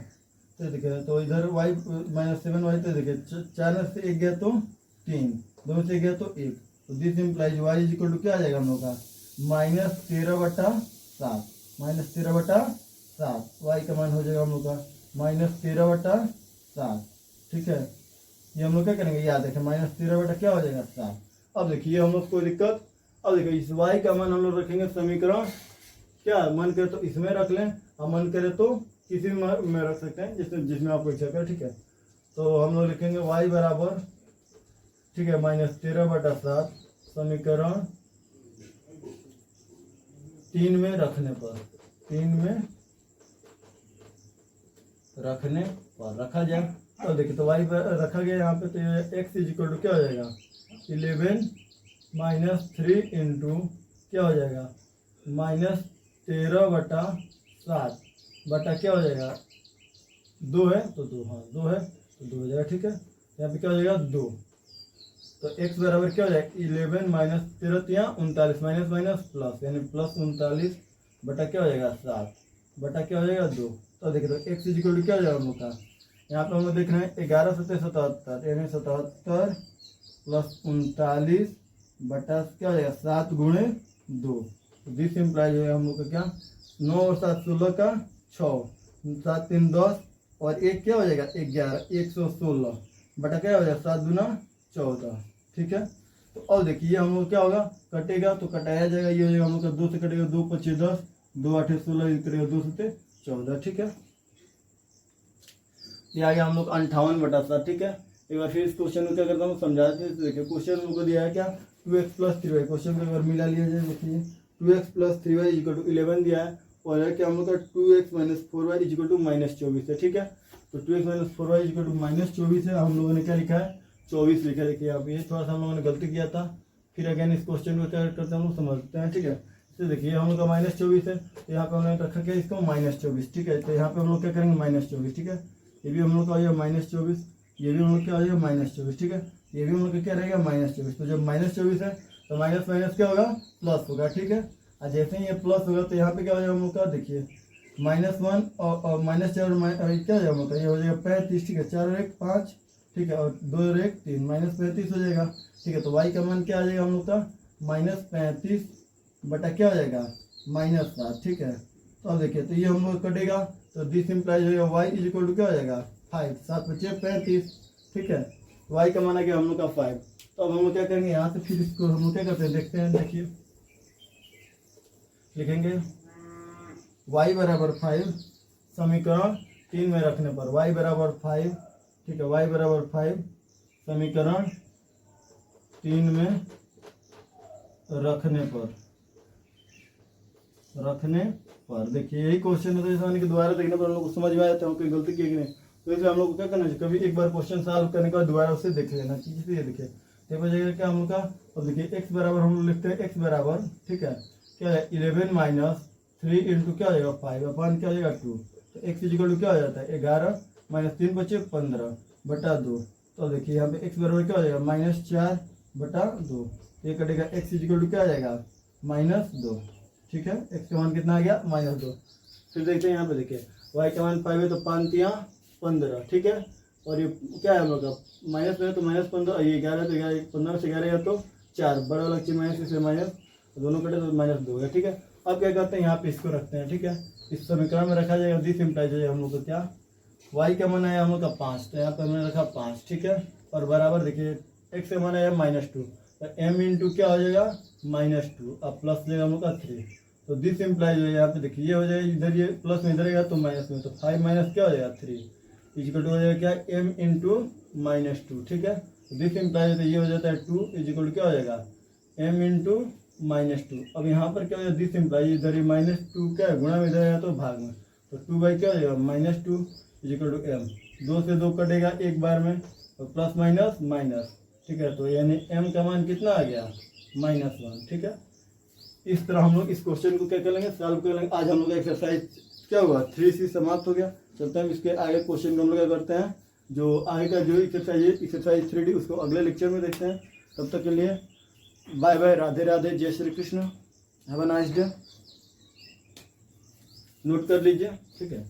तो देखिए तो इधर y माइनस 7y, तो देखिए 4 में से 1 गया तो 3, 2 से 1 गया तो 1, तो this implies y is equal to क्या आ जाएगा हम लोग का -13/7, -13/7 y का मान हो जाएगा हम लोग का -13/7, ठीक है। ये हम लोग क्या करेंगे याद रखें -13 क्या हो जाएगा 7। अब देखिए हम लोग कोई दिक्कत, अब देखिए इस y का मान हम लोग रखेंगे समीकरण क्या मन करे तो इसमें रख लें और मन करे तो किसी में रख सकते हैं जिसमें आपको इच्छा करे, ठीक है। तो हम लोग लिखेंगे y बराबर, ठीक है, -13/7 समीकरण 3 में रखने पर, 3 में रखने पर रखा जाए। तो देखिए तो y रखा गया यहाँ पे, तो ये x इज इक्वल टू क्या हो जाएगा 11 माइनस 3 इंटू क्या हो जाएगा -13/7 बटा क्या हो जाएगा 2 है तो 2, हाँ 2 है तो 2 हो जाएगा, ठीक है। यहाँ पे क्या हो जाएगा 2, तो x बराबर क्या हो जाएगा 11 माइनस 13 39 माइनस माइनस प्लस, यानी प्लस 39 बटा क्या हो जाएगा 7 बटा क्या हो जाएगा 2। तो देखिए तो x इज इक्वल टू क्या हो जाएगा हम लोग का, यहाँ पे हम लोग देख रहे हैं 11 7 77, यानी 77 प्लस 39 बटा क्या हो जाएगा 7 गुणे 2। तो दिस इम्प्लाइज हो हम लोग का क्या 9 और 7 16 का 6, 7 3 10 और 1 क्या हो जाएगा 11, 116 बटा क्या हो जाएगा 7 दूना 14, ठीक है। तो अब देखिए हम लोग क्या होगा कटेगा तो कटाया जाएगा, ये हो जाएगा हम लोग का 2 से कटेगा 2 5 10, 2 8 16 कटेगा 2 से 14, ठीक है। ये आ गया हम लोग 58/7, ठीक है। एक बार फिर इस क्वेश्चन को क्या करता हूँ समझाते हैं। देखिए क्वेश्चन हमको दिया है क्या 2x + 3y, क्वेश्चन को एक बार मिला लिया जाए। देखिए 2x + 3y = 11 दिया है और है क्या हम लोग का 2x - 4y = -24 है, ठीक है। तो 2x - 4y = -24 है, हम लोगों ने क्या लिखा है 24 लिखा है। देखिए आप ये थोड़ा सा हम लोगों ने गलती किया था, फिर अगेन इस क्वेश्चन को क्या करते हैं हम लोग समझते हैं, ठीक है। तो देखिए हम लोग का -24 है, तो यहाँ पे हमने रखा क्या इसको -24, ठीक है। तो यहाँ पे हम लोग क्या करेंगे -24, ठीक है। ये भी हम लोग का आ जाएगा -24, ये भी हम लोग क्या आ जाएगा -24, ठीक है। ये भी हम लोग का क्या रहेगा -24। तो जब -24 है तो माइनस माइनस क्या होगा प्लस होगा, ठीक है। और जैसे ही ये प्लस होगा तो यहाँ पे क्या हो जाएगा हम लोग का देखिए -1 और -4 क्या हो जाएगा मतलब ये हो जाएगा 35, ठीक है। 4 और 1 5, ठीक है, और 2 और 1 3 -35 हो जाएगा, ठीक है। तो y का मान क्या आ जाएगा हम लोग का -35 बटा क्या हो जाएगा -7, ठीक है। तो अब देखिए तो ये हम लोग कटेगा तो दिस इम्प्लाइज हो जाएगा y = क्या हो जाएगा 5, 7 × 5 35, ठीक है। y का मान आ गया हम लोग का 5। तो अब हम लोग क्या करेंगे यहाँ से फिर इसको हम लोग क्या करते हैं देखते हैं। देखिए लिखेंगे y बराबर 5 समीकरण 3 में रखने पर, y बराबर 5, ठीक है। y बराबर 5 समीकरण 3 में रखने पर देखिए यही क्वेश्चन है, तो इस के दोबारा देखने पर हम लोग को समझ में आ जाता है कोई गलती की कि नहीं। तो इसलिए हम लोग को क्या करना चाहिए कभी एक बार क्वेश्चन सॉल्व करने के बाद दोबारा उसे देख लेना चाहिए। इसलिए देखिए तो बचेगा क्या हम लोग का, अब देखिए x बराबर हम लोग लिखते हैं x बराबर, ठीक है, क्या है 11 - 3 इंटू क्या हो जाएगा 5 अपन क्या हो जाएगा 2। तो x = क्या हो जाता है 11 -3 बचे 15 बटा 2। तो देखिए यहाँ पे x बराबर क्या हो जाएगा -4 बटा 2, ये कटेगा x = क्या आ जाएगा -2, ठीक है। x का मान कितना आ गया -2। फिर देखते हैं यहाँ पे देखिए y का मान 5 है तो 5 × 15, ठीक है। और ये क्या है हम लोग का माइनस में तो -15, ये 11 तो 11 15 में से 11 या तो 4 बड़ा वाला चीज माइनस इसलिए माइनस, दोनों कटे तो -2 है, ठीक है। अब क्या करते हैं यहाँ पे इसको रखते हैं, ठीक है। इस समीकरण में रखा जाएगा दिस इम्प्लाइज हो जाएगा हम लोग को क्या y का मान आया हम लोग का 5, तो यहाँ पे हमने रखा 5, ठीक है। और बराबर देखिए x का मान आया -2, तो m इंटू क्या हो जाएगा -2, अब प्लस लेगा हम लोग का 3। तो दिस इम्प्लाइज है यहाँ पे देखिए ये हो जाएगा इधर ये प्लस में इधर रहेगा तो माइनस में, तो 5 माइनस क्या हो जाएगा 3 = हो जाएगा क्या m इंटू -2, ठीक है। दिस इम्प्लाइज है तो ये हो जाता है 2 = क्या हो जाएगा m इंटू -2। अब यहाँ पर क्या हो जाएगा, दिस इम्प्लाई इधर ही -2 क्या है गुणा में इधर है तो भाग में, तो 2 क्या हो जाएगा -2 इजिकल टू m। 2 से 2 कटेगा एक बार में, और प्लस माइनस माइनस, ठीक है। तो यानी m का मान कितना आ गया, -1, ठीक है। इस तरह हम लोग इस क्वेश्चन को क्या कर लेंगे, सॉल्व कर लेंगे। आज हम लोग का एक्सरसाइज क्या हुआ, 3C समाप्त हो गया। चलते हैं इसके आगे क्वेश्चन को हम लोग क्या करते हैं, जो आगे का जो एक्सरसाइज है एक्सरसाइज 3D उसको अगले लेक्चर में देखते हैं। तब तक के लिए बाय बाय, राधे राधे, जय Shri Krishna, have a nice day. Note कर लीजिए, ठीक है।